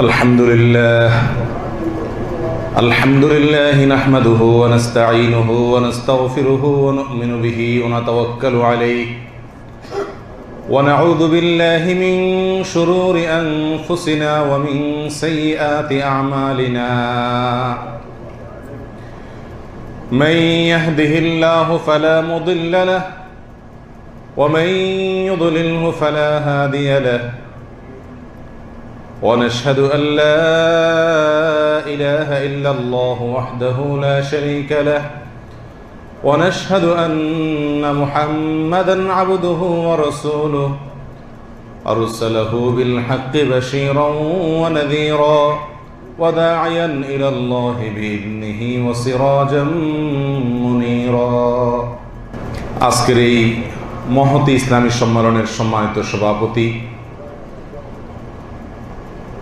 الحمد لله نحمده ونستعينه ونستغفره ونؤمن به ونتوكل عليه ونعوذ بالله من شرور أنفسنا ومن سيئات أعمالنا من يهده الله فلا مضل له ومن يضلله فلا هادي له ونشهد أن لا إله إلا الله وحده لا شريك له ونشهد أن محمدًا عبده ورسوله أرسله بالحق بشيرًا ونذيرًا وداعيًا إلى الله بإذنه وسراجًا منيرًا আজকের এই মহতি ইসলামী সম্মেলনের সম্মানিত সভাপতি,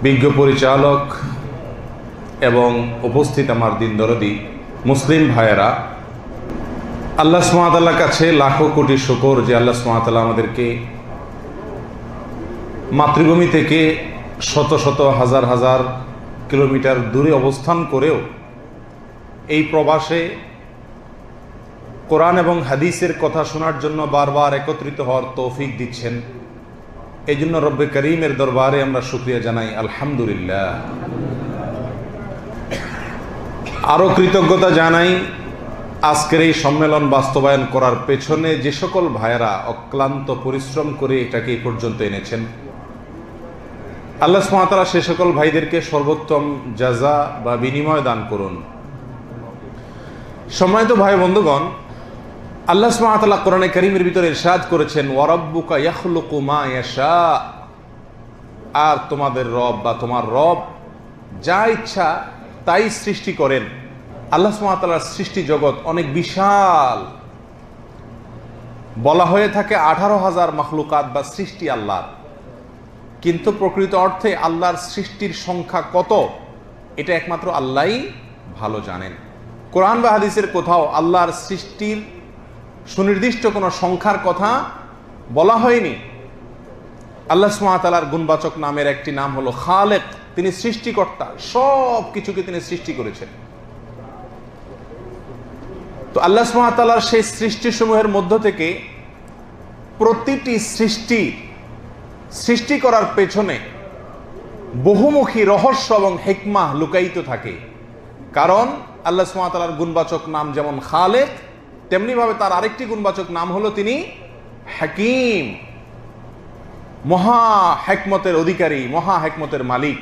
বিজ্ঞ পরিচালক এবং উপস্থিত আমার দিন দরদি মুসলিম ভাইয়েরা, আল্লাহ সুবহানাহু ওয়া তাআলার কাছে লাখো কোটি শুকর যে আল্লাহ সুবহানাহু ওয়া তাআলা আমাদেরকে মাতৃভূমি থেকে শত শত হাজার হাজার কিলোমিটার দূরে অবস্থান করেও এই প্রবাসে কোরআন এবং হাদিসের কথা শোনার জন্য বারবার একত্রিত হওয়ার তৌফিক দিচ্ছেন। এই জন্য রব্বে করিমের দরবারে আমরা শুকরিয়া জানাই, আলহামদুলিল্লাহ। আরও কৃতজ্ঞতা জানাই আজকের এই সম্মেলন বাস্তবায়ন করার পেছনে যে সকল ভাইয়েরা অক্লান্ত পরিশ্রম করে এটাকে এই পর্যন্ত এনেছেন। আল্লাহ সুবহানাহু ওয়া তাআলা সে সকল ভাইদেরকে সর্বোত্তম জাযা বা বিনিময় দান করুন। সম্মানিত ভাই বন্ধুগণ, আল্লাহ সুবহানাহু ওয়া তাআলা কোরআনে কারীমের ভিতরে ইরশাদ করেছেন, ওয়া রাব্বুকা ইয়াখলুকু মা ইয়াশা, আর তোমাদের রব বা তোমার রব যা ইচ্ছা তাই সৃষ্টি করেন। আল্লাহ সুবহানাহু ওয়া তাআলার সৃষ্টি জগৎ অনেক বিশাল। বলা হয়ে থাকে 18,000 মাখলুকাত বা সৃষ্টি আল্লাহর, কিন্তু প্রকৃত অর্থে আল্লাহর সৃষ্টির সংখ্যা কত এটা একমাত্র আল্লাহই ভালো জানেন। কোরআন বা হাদিসের কোথাও আল্লাহর সৃষ্টির সুনির্দিষ্ট কোনো সংখ্যার কথা বলা হয়নি। আল্লাহ সুবহানাহু ওয়া তাআলার গুণবাচক নামের একটি নাম হলো খালেক, তিনি সৃষ্টিকর্তা, সব কিছুকে তিনি সৃষ্টি করেছেন। তো আল্লাহ সুবহানাহু ওয়া তাআলার সেই সৃষ্টিসমূহের মধ্য থেকে প্রতিটি সৃষ্টি করার পেছনে বহুমুখী রহস্য এবং হিকমাহ লুকায়িত থাকে। কারণ আল্লাহ সুবহানাহু ওয়া তাআলার গুণবাচক নাম যেমন খালেক, তেমনি ভাবে তার আরেকটি গুণবাচক নাম হলো তিনি হাকিম, মহা হিকমতের অধিকারী, মহা হিকমতের মালিক।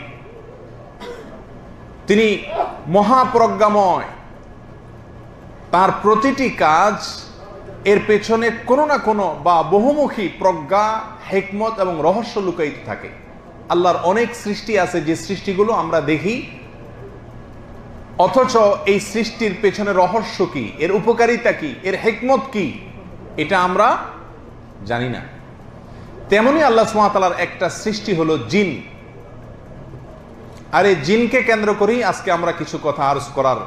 তিনি মহাপ্রজ্ঞাময়। তার প্রতিটি কাজ এর পেছনে কোনো না কোনো বা বহুমুখী প্রজ্ঞা, হিকমত এবং রহস্য লুকায়িত থাকে। আল্লাহর অনেক সৃষ্টি আছে যে সৃষ্টিগুলো আমরা দেখি, অথচ এই সৃষ্টির পেছনে রহস্য কি, এর উপকারিতা কি, এর হিকমত কি, এটা আমরা জানি না। তেমনি আল্লাহ সুবহানাহু ওয়া তাআলার একটা সৃষ্টি হলো জিন। আর এই জিনকে কেন্দ্র করেই আজকে আমরা কিছু কথা আরজ করার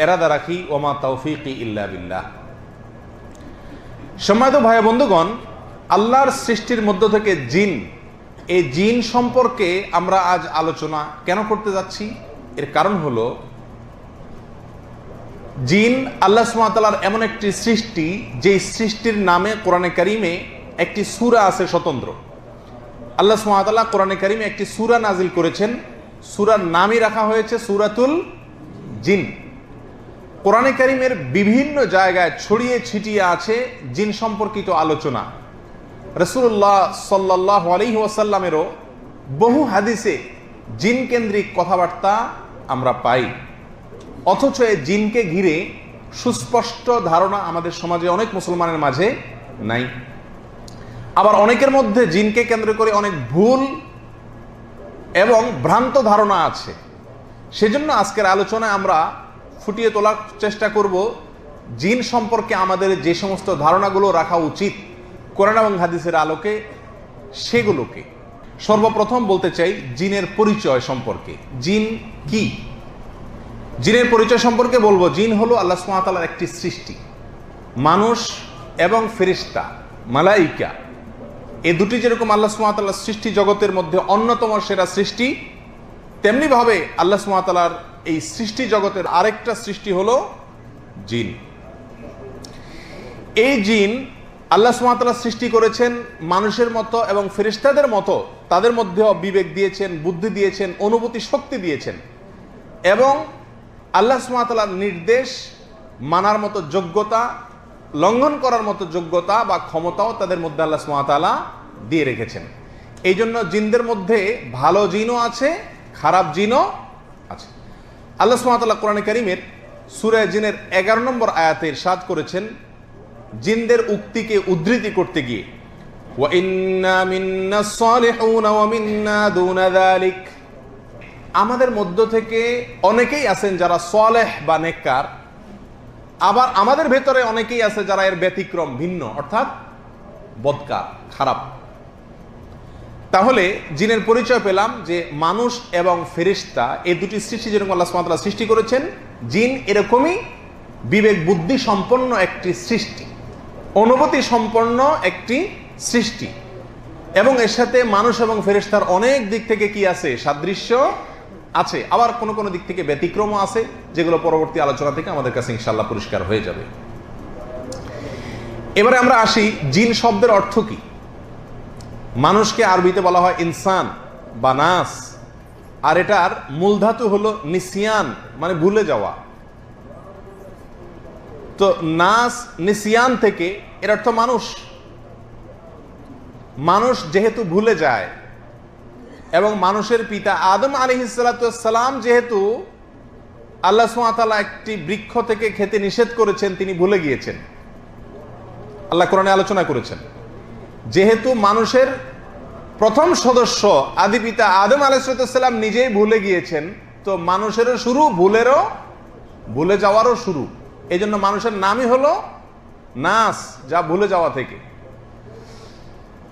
এরাদা রাখি। ওমা তাওফীকি ইল্লা বিল্লাহ। সম্মানিত ভাই বন্ধুগণ, আল্লাহর সৃষ্টির মধ্য থেকে জিন, এই জিন সম্পর্কে আমরা আজ আলোচনা কেন করতে যাচ্ছি? এর কারণ হলো জিন আল্লাহ সুবহানাহু ওয়া তাআলার এমন একটি সৃষ্টি, যে সৃষ্টির নামে কোরআনে কারীমে একটি সূরা আছে স্বতন্ত্র। আল্লাহ সুবহানাহু ওয়া তাআলা কোরআনে কারীমে একটি সূরা নাজিল করেছেন, সূরার নামই রাখা হয়েছে সূরাতুল জিন। কোরআনে কারীমের বিভিন্ন জায়গায় ছড়িয়ে ছিটিয়ে আছে জিন সম্পর্কিত আলোচনা। রাসূলুল্লাহ সাল্লাল্লাহু আলাইহি ওয়াসাল্লামেরও বহু হাদিসে জিন কেন্দ্রিক কথাবার্তা আমরা পাই। অথচ এই জিনকে ঘিরে সুস্পষ্ট ধারণা আমাদের সমাজে অনেক মুসলমানের মাঝে নাই। আবার অনেকের মধ্যে জিনকে কেন্দ্র করে অনেক ভুল এবং ভ্রান্ত ধারণা আছে। সেজন্য আজকের আলোচনায় আমরা ফুটিয়ে তোলার চেষ্টা করব জিন সম্পর্কে আমাদের যে সমস্ত ধারণাগুলো রাখা উচিত কোরআন এবং হাদিসের আলোকে, সেগুলোকে। সর্বপ্রথম বলতে চাই জিনের পরিচয় সম্পর্কে। জিন কি? জিনের পরিচয় সম্পর্কে বলবো, জিন হলো আল্লাহ সুবহানাহু ওয়া তাআলার একটি সৃষ্টি। মানুষ এবং ফেরেশতা, মালাইকা, এই দুটি যেরকম আল্লাহ সুবহানাহু ওয়া তাআলার সৃষ্টি জগতের মধ্যে অন্যতম সেরা সৃষ্টি, তেমনিভাবে আল্লাহ সুবহানাহু ওয়া তাআলার এই সৃষ্টি জগতের আরেকটা সৃষ্টি হলো জিন। এই জিন আল্লাহ সুবহানাহু ওয়া তাআলা সৃষ্টি করেছেন মানুষের মতো এবং ফেরেশতাদের মতো, তাদের মধ্যেও বিবেক দিয়েছেন, বুদ্ধি দিয়েছেন, অনুভূতি শক্তি দিয়েছেন, এবং আল্লাহ সুবহানাহু ওয়া তাআলার নির্দেশ মানার মতো যোগ্যতা, লঙ্ঘন করার মতো যোগ্যতা বা ক্ষমতাও তাদের মধ্যে আল্লাহ সুবহানাহু ওয়া তাআলা দিয়ে রেখেছেন। এই জন্য জিনদের মধ্যে ভালো জিনও আছে, খারাপ জিনও আছে। আল্লাহ সুবহানাহু ওয়া তাআলা কোরআনে কারীমের সূরা জিনের 11 নম্বর আয়াতে ইরশাদ করেছেন জিনদের উক্তিকে উদ্ধৃতি করতে গিয়ে, ওয়া ইন্না মিন্নাস সালিহুনা ওয়া মিন্না দুনা যালিক, আমাদের মধ্য থেকে অনেকেই আছেন যারা সালেহ বা নেককার, আবার আমাদের ভেতরে অনেকেই আছে যারা এর ব্যতিক্রম, ভিন্ন, অর্থাৎ বদকার, খারাপ। তাহলে জিনের পরিচয় পেলাম যে মানুষ এবং ফেরেশতা এই দুটি সৃষ্টি যেরকম আল্লাহ সুবহানাহু ওয়া তাআলা সৃষ্টি করেছেন, জিন এরকমই বিবেক বুদ্ধি সম্পন্ন একটি সৃষ্টি, অনুভূতি সম্পন্ন একটি সৃষ্টি, এবং এর সাথে মানুষ এবং ফেরেশতার অনেক দিক থেকে কি আছে, সাদৃশ্য আছে, আবার কোনো কোনো দিক থেকে ব্যতিক্রমও আছে, যেগুলো পরবর্তী আলোচনা থেকে আমাদের কাছে ইনশাআল্লাহ পরিষ্কার হয়ে যাবে। এবারে আমরা আসি জিন শব্দের অর্থ কি। মানুষকে আরবিতে বলা হয় ইনসান বা নাস, আর এটার মূল ধাতু হলো নিসিয়ান, মানে ভুলে যাওয়া। তো নাস, নিসিয়ান থেকে এর অর্থ মানুষ। মানুষ যেহেতু ভুলে যায়, এবং মানুষের পিতা আদম আলাইহিস সালাতু ওয়াস সালাম যেহেতু আল্লাহ সুবহানাহু ওয়া তাআলা একটি বৃক্ষ থেকে খেতে নিষেধ করেছেন, তিনি ভুলে গিয়েছেন। আল্লাহ কোরআনে আলোচনা করেছেন যেহেতু মানুষের প্রথম সদস্য আদি পিতা আদম আলাইহিস সালাম নিজেই ভুলে গিয়েছেন, তো মানুষেরও শুরু ভুলেরও, ভুলে যাওয়ারও শুরু। এই জন্য মানুষের নামই হলো নাস, যা ভুলে যাওয়া থেকে।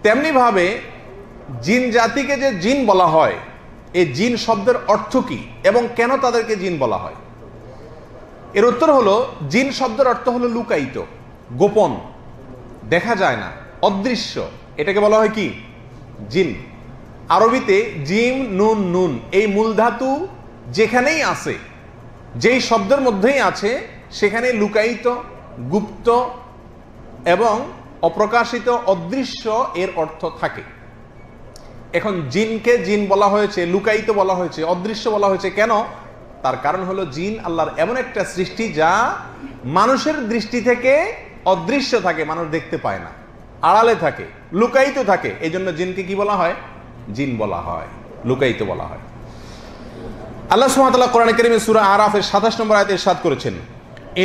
তেমনি ভাবে জিন জাতিকে যে জিন বলা হয়, এই জিন শব্দের অর্থ কি এবং কেন তাদেরকে জিন বলা হয়, এর উত্তর হলো জিন শব্দের অর্থ হলো লুকায়িত, গোপন, দেখা যায় না, অদৃশ্য, এটাকে বলা হয় কি, জিন। আরবিতে জিম নুন নুন এই মূল ধাতু যেখানেই আছে, যেই শব্দের মধ্যেই আছে, সেখানে লুকায়িত, গুপ্ত এবং অপ্রকাশিত, অদৃশ্য এর অর্থ থাকে। এখন জিনকে জিন বলা হয়েছে, লুকায়িত বলা হয়েছে, অদৃশ্য বলা হয়েছে কেন? তার কারণ হলো জিন আল্লাহর এমন একটা সৃষ্টি যা মানুষের দৃষ্টি থেকে অদৃশ্য থাকে, মানুষ দেখতে পায় না, আড়ালে থাকে, লুকায়িত থাকে। এই জন্য জিনকে কি বলা হয়, জিন বলা হয়, লুকায়িত বলা হয়। আল্লাহ সুবহানাহু ওয়া তাআলা কোরআনে কারীমে সূরা আরাফের 27 নম্বর আয়াতে ইরশাদ করেছেন,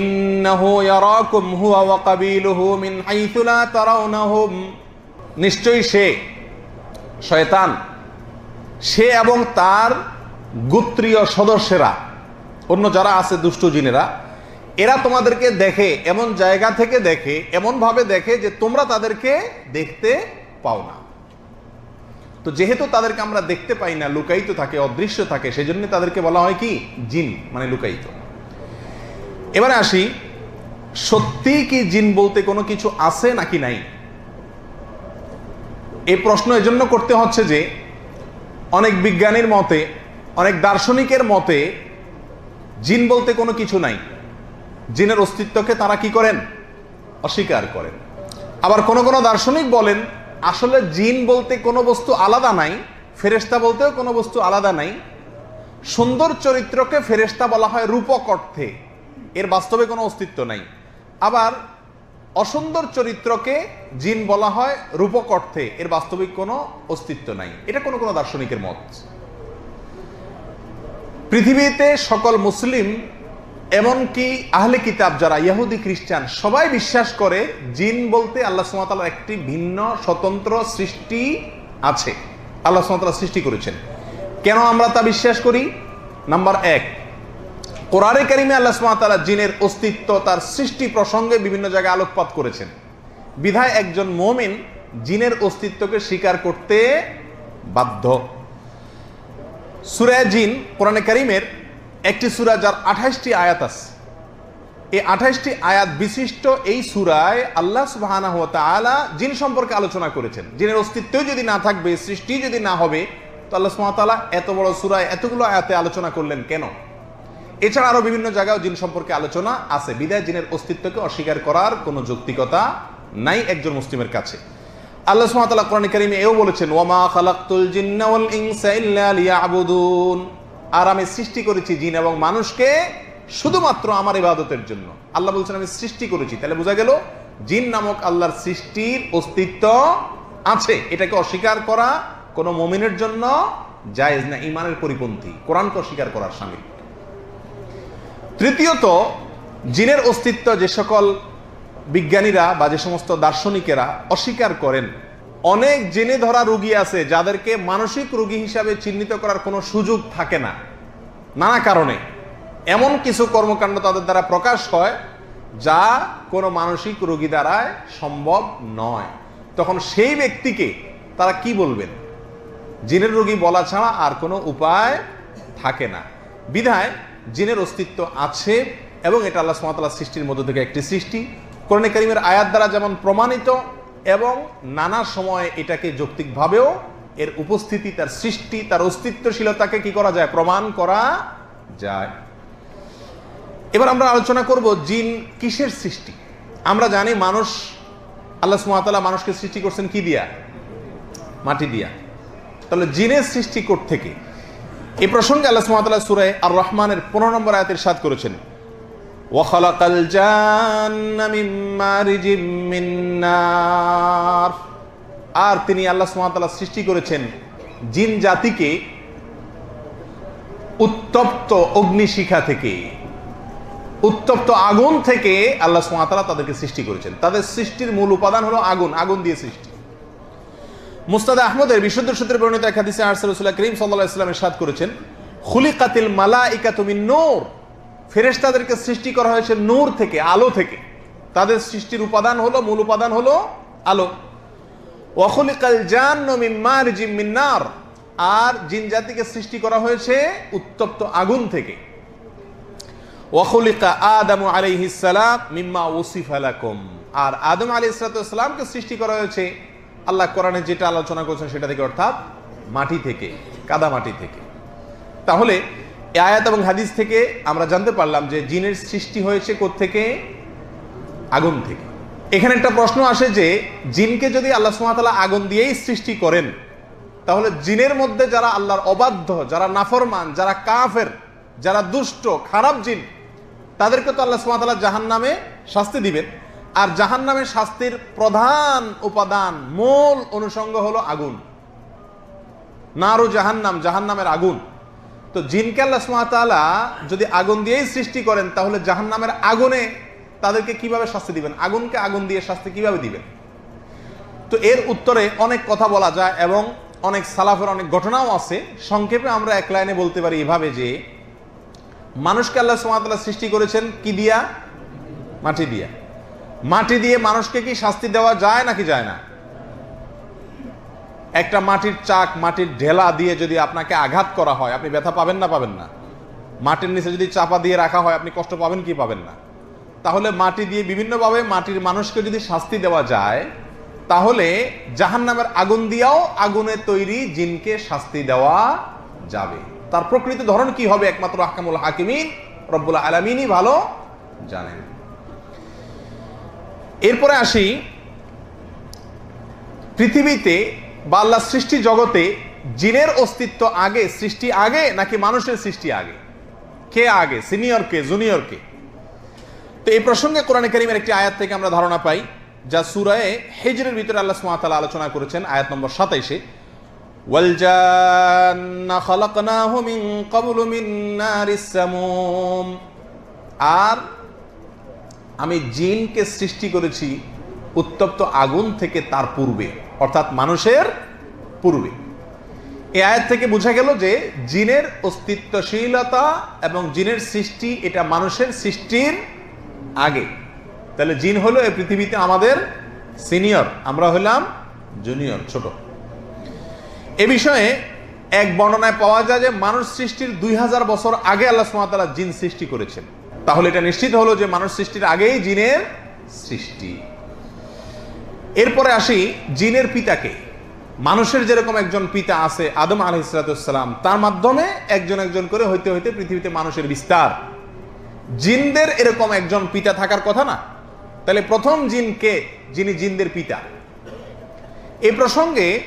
ইন্নাহু ইয়ারাকুম হুয়া ওয়া কাবিলুহু মিন হাইথু লা তারাউনাহুম, নিশ্চয়ই সে, শয়তান, সে এবং তার গোত্রীয় সদস্যরা, অন্য যারা আছে দুষ্ট জিনেরা, এরা তোমাদেরকে দেখে, এমন জায়গা থেকে দেখে, এমন ভাবে দেখে যে তোমরা তাদেরকে দেখতে পাও না। তো যেহেতু তাদেরকে আমরা দেখতে পাই না, লুকায়িত থাকে, অদৃশ্য থাকে, সেজন্য তাদেরকে বলা হয় কি, জিন, মানে লুকায়িত। এবারে আসি, সত্যি কি জিন বলতে কোনো কিছু আছে নাকি নাই? এই প্রশ্ন এজন্য করতে হচ্ছে যে অনেক বিজ্ঞানীর মতে, অনেক দার্শনিকের মতে জিন বলতে কোনো কিছু নাই, জিনের অস্তিত্বকে তারা কি করেন, অস্বীকার করেন। আবার কোন কোন দার্শনিক বলেন আসলে জিন বলতে কোনো বস্তু আলাদা নাই, ফেরেশতা বলতেও কোনো বস্তু আলাদা নাই। সুন্দর চরিত্রকে ফেরেশতা বলা হয় রূপক অর্থে, এর বাস্তবে কোনো অস্তিত্ব নাই। আবার অসুন্দর চরিত্রকে জিন বলা হয় রূপক অর্থে, এর বাস্তবিক কোনো অস্তিত্ব নাই। এটা কোনো কোনো দার্শনিকের মত। পৃথিবীতে সকল মুসলিম, এমনকি আহলে কিতাব যারা ইহুদি খ্রিস্টান, সবাই বিশ্বাস করে জিন বলতে আল্লাহ সুবহানাহু ওয়া তাআলার একটি ভিন্ন স্বতন্ত্র সৃষ্টি আছে, আল্লাহ সুবহানাহু ওয়া তাআলা সৃষ্টি করেছেন। কেন আমরা তা বিশ্বাস করি? নাম্বার 1, কোরআনে কারিমে আল্লাহ সুবহানাহু ওয়া তাআলা জিনের অস্তিত্ব, তার সৃষ্টি প্রসঙ্গে বিভিন্ন জায়গায় আলোকপাত করেছেন। বিধায় একজন মুমিন জিনের অস্তিত্বকে স্বীকার করতে বাধ্য। সূরা জিন কোরআনে কারিমের একটি সূরা যার 28টি আয়াত আছে। এই 28টি আয়াত বিশিষ্ট এই সূরায় আল্লাহ সুবহানাহু ওয়া তাআলা জিন সম্পর্কে আলোচনা করেছেন। জিনের অস্তিত্ব যদি না থাকবে, সৃষ্টি যদি না হবে, তো আল্লাহ সুবহানাহু ওয়া তাআলা এত বড় সূরায় এতগুলো আয়াতে আলোচনা করলেন কেন? এছাড়া আরো বিভিন্ন জায়গায় জিন সম্পর্কে আলোচনা আছে, বিদায় জিনের অস্তিত্বকে অস্বীকার করার কোনো যৌক্তিকতা নাই একজন মুসলিমের কাছে। আল্লাহ সুবহানাহু ওয়া তাআলা কোরআন কারীমে এও বলেছেন, ওয়ামা খালাকতুল জিন্না ওয়াল ইনসা ইল্লা লিয়াবুদুন, আর আমি সৃষ্টি করেছি জিন এবং মানুষকে শুধুমাত্র আমার ইবাদতের জন্য। আল্লাহ বলছেন আমি সৃষ্টি করেছি, তাহলে বোঝা গেল জিন নামক আল্লাহর সৃষ্টির অস্তিত্ব আছে। এটাকে অস্বীকার করা কোনো মুমিনের জন্য জায়েজ না, ঈমানের পরিপন্থী, কোরআনকে অস্বীকার করার শামিল। তৃতীয়ত, জিনের অস্তিত্ব যে সকল বিজ্ঞানীরা বা যে সমস্ত দার্শনিকেরা অস্বীকার করেন, অনেক জেনে ধরা রোগী আছে যাদেরকে মানসিক রোগী হিসাবে চিহ্নিত করার কোনো সুযোগ থাকে না, নানা কারণে এমন কিছু কর্মকাণ্ড তাদের দ্বারা প্রকাশ হয় যা কোনো মানসিক রোগী দ্বারায় সম্ভব নয়। তখন সেই ব্যক্তিকে তারা কি বলবেন? জিনের রোগী বলা ছাড়া আর কোনো উপায় থাকে না। বিধায় জিনের অস্তিত্ব আছে এবং এটা আল্লাহ সুবহানাহু ওয়া তাআলার সৃষ্টির মধ্য থেকে একটি সৃষ্টি। কোরআনে কারীমের আয়াত দ্বারা যেমন প্রমাণিত এবং নানা সময় এটাকে যৌক্তিকভাবেও এর উপস্থিতি, তার সৃষ্টি, তার অস্তিত্বশীলতাকে কি করা যায়? প্রমাণ করা যায়। এবার আমরা আলোচনা করব জিন কিসের সৃষ্টি। আমরা জানি মানুষ, আল্লাহ সুবহানাহু ওয়া তাআলা মানুষকে সৃষ্টি করছেন কি দিয়া? মাটি দিয়া। তাহলে জিনের সৃষ্টি থেকে এই প্রসঙ্গে আল্লাহ সুবহানাহু ওয়া তাআলা সূরা আর রহমানের 15 নম্বর আয়াতে ইরশাদ করেছেন, ওয়া খালাকাল জান্না মিন মারিজিম মিন নার, আর তিনি আল্লাহ সুবহানাহু ওয়া তাআলা সৃষ্টি করেছেন জিন জাতিকে উত্তপ্ত অগ্নিশিখা থেকে, উত্তপ্ত আগুন থেকে আল্লাহ সুবহানাহু ওয়া তাআলা তাদেরকে সৃষ্টি করেছেন। তাদের সৃষ্টির মূল উপাদান হলো আগুন, আগুন দিয়ে সৃষ্টি। মুসনাদ আহমদের বিশুদ্ধ সূত্রে বর্ণিত এক হাদিসে রাসূলুল্লাহ করিম সাল্লাল্লাহু আলাইহি ওয়াসাল্লাম ইরশাদ করেছেন, খুলিকাতিল মালাইকাতু মিন নূর, ফেরেশতাদেরকে সৃষ্টি করা হয়েছে নূর থেকে, আলো থেকে। তাদের সৃষ্টির উপাদান হলো, মূল উপাদান হলো আলো। ওয়া খুলিকাল জান্নু মিন মারিজিম মিন নার, আর জিন জাতিকে সৃষ্টি করা হয়েছে উত্তপ্ত আগুন থেকে। ওয়া খুলিকা আদামু আলাইহিস সালাম মিম্মা উসিফা লাকুম, আর আদম আলাইহিস সালামকে সৃষ্টি করা হয়েছে আল্লাহ কোরআনে যেটা আলোচনা করেছেন সেটা থেকে, অর্থাৎ মাটি থেকে, কাদা মাটি থেকে। তাহলে এই আয়াত এবং হাদিস থেকে আমরা জানতে পারলাম যে জিনের সৃষ্টি হয়েছে কোত্থেকে? আগুন থেকে। এখানে একটা প্রশ্ন আসে যে জিনকে যদি আল্লাহ সুবহানাহু ওয়া তাআলা আগুন দিয়েই সৃষ্টি করেন, তাহলে জিনের মধ্যে যারা আল্লাহর অবাধ্য, যারা নাফরমান, যারা কাফের, যারা দুষ্ট খারাপ জিন, তাদেরকে তো আল্লাহ সুবহানাহু ওয়া তাআলা জাহান্নামে শাস্তি দিবেন। আর জাহান্নামের শাস্তির প্রধান উপাদান, মূল অনুষঙ্গ হলো আগুন, নারু জাহান্নাম, জাহান্নামের আগুন। তো জিনকে আল্লাহ সুবহানাহু ওয়া তাআলা যদি আগুন দিয়েই সৃষ্টি করেন, তাহলে জাহান্নামের আগুনে তাদেরকে কিভাবে শাস্তি দিবেন? আগুনকে আগুন দিয়ে শাস্তি কিভাবে দিবেন? তো এর উত্তরে অনেক কথা বলা যায় এবং অনেক সালাফের অনেক ঘটনাও আছে। সংক্ষেপে আমরা এক লাইনে বলতে পারি এভাবে যে মানুষকে আল্লাহ সুবহানাহু ওয়া তাআলা সৃষ্টি করেছেন কি দিয়া? মাটি দিয়া। মাটি দিয়ে মানুষকে কি শাস্তি দেওয়া যায় নাকি যায় না? একটা মাটির চাক, মাটির ঢেলা দিয়ে যদি আপনাকে আঘাত করা হয়, আপনি ব্যথা পাবেন না পাবেন না? মাটির নিচে যদি চাপা দিয়ে রাখা হয়, আপনি কষ্ট পাবেন কি পাবেন না? তাহলে মাটি দিয়ে বিভিন্নভাবে মাটির মানুষকে যদি শাস্তি দেওয়া যায়, তাহলে জাহান্নামের আগুন দিয়েও আগুনে তৈরি জিনকে শাস্তি দেওয়া যাবে। তার প্রকৃত ধরন কি হবে একমাত্র আহকামুল হাকিমিন রব্বুল আলামিনই ভালো জানেন। এরপরে আসি, পৃথিবীতে বা আল্লাহ সৃষ্টি জগতে জিনের অস্তিত্ব আগে, সৃষ্টি আগে নাকি মানুষের সৃষ্টি আগে? কে আগে, সিনিয়র কে, জুনিয়র কে? তো এই প্রসঙ্গে কোরআনে কারীমের একটি আয়াত থেকে আমরা ধারণা পাই, যা সূরা হিজরের ভিতরে আল্লাহ সুবহানাহু ওয়া তাআলা আলোচনা করেছেন, আয়াত নম্বর 27-এ, ওয়াল জান্না খালাকনাহু মিন ক্বাবলু মিন নারিস সামুম, আর আমি জিনকে সৃষ্টি করেছি উত্তপ্ত আগুন থেকে তার পূর্বে, অর্থাৎ মানুষের পূর্বে। এই আয়াত থেকে বোঝা গেল যে জিনের অস্তিত্বশীলতা এবং জিনের সৃষ্টি এটা মানুষের সৃষ্টির আগে। তাহলে জিন হলো এই পৃথিবীতে আমাদের সিনিয়র, আমরা হলাম জুনিয়র, ছোট। এ বিষয়ে এক বর্ণনায় পাওয়া যায় যে মানুষ সৃষ্টির 2000 বছর আগে আল্লাহ সুবহানাহু ওয়া তাআলা জিন সৃষ্টি করেছেন। তাহলে এটা নিশ্চিত হলো যে মানুষ সৃষ্টির আগেই জিনের সৃষ্টি। এরপরে আসি জিনের পিতাকে। মানুষের যেরকম একজন পিতা আছে আদম আলাইহিসসালাম, তার মাধ্যমে একজন একজন করে হইতে হইতে পৃথিবীতে মানুষের বিস্তার। জিনদের এরকম একজন পিতা থাকার কথা না? তাহলে প্রথম জিন কে, যিনি জিনদের পিতা? এই প্রসঙ্গে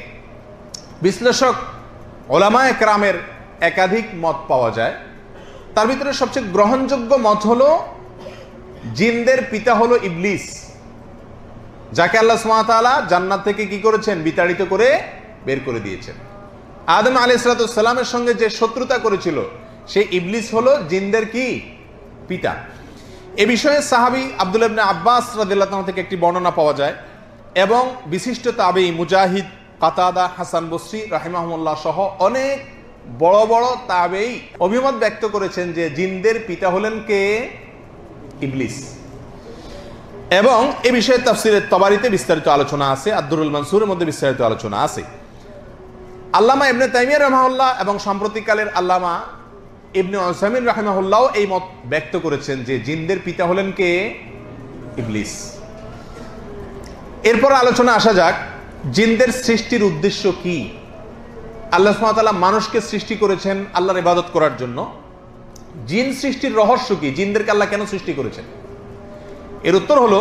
বিশ্লেষক ওলামায়ে কেরামের একাধিক মত পাওয়া যায়। তার ভিতরে সবচেয়ে গ্রহণযোগ্য মত হলো জিনদের পিতা হলো ইবলিস, যাকে আল্লাহ সুবহানাহু ওয়া তাআলা জান্নাত থেকে কি করেছেন? বিতাড়িত করে বের করে দিয়েছেন। আদম আলাইহিসসালামের সঙ্গে যে শত্রুতা করেছিল সেই ইবলিস হলো জিনদের কি পিতা। এ বিষয়ে সাহাবী আব্দুল্লাহ ইবনে আব্বাস রাদিয়াল্লাহু তাআলা থেকে একটি বর্ণনা পাওয়া যায় এবং বিশিষ্ট তাবেঈ মুজাহিদ, কাতাদা, হাসান বসরি রাহিমাহুমুল্লাহ সহ অনেক বড় বড় তাবেঈ অভিমত ব্যক্ত করেছেন যে জিনদের পিতা হলেন কে? ইবলিস। এবং এ বিষয়ে তাফসীরে তবারিতে বিস্তারিত আলোচনা আছে, আদ-দুরুল মানসুরের মধ্যে বিস্তারিত আলোচনা আছে। আল্লামা ইবনে তাইমিয়া রাহিমাহুল্লাহ এবং সাম্প্রতিককালের আল্লামা ইবনে উসাইমিন রাহিমাহুল্লাহ এই মত ব্যক্ত করেছেন যে জিনদের পিতা হলেন কে? ইবলিস। এরপর আলোচনা আসা যাক জিনদের সৃষ্টির উদ্দেশ্য কি। আল্লাহ সুবহানাহু ওয়া তাআলা মানুষকে সৃষ্টি করেছেন আল্লাহর ইবাদত করার জন্য। জিন সৃষ্টির রহস্য কি? জিনদেরকে আল্লাহ কেন সৃষ্টি করেছেন? এর উত্তর হলো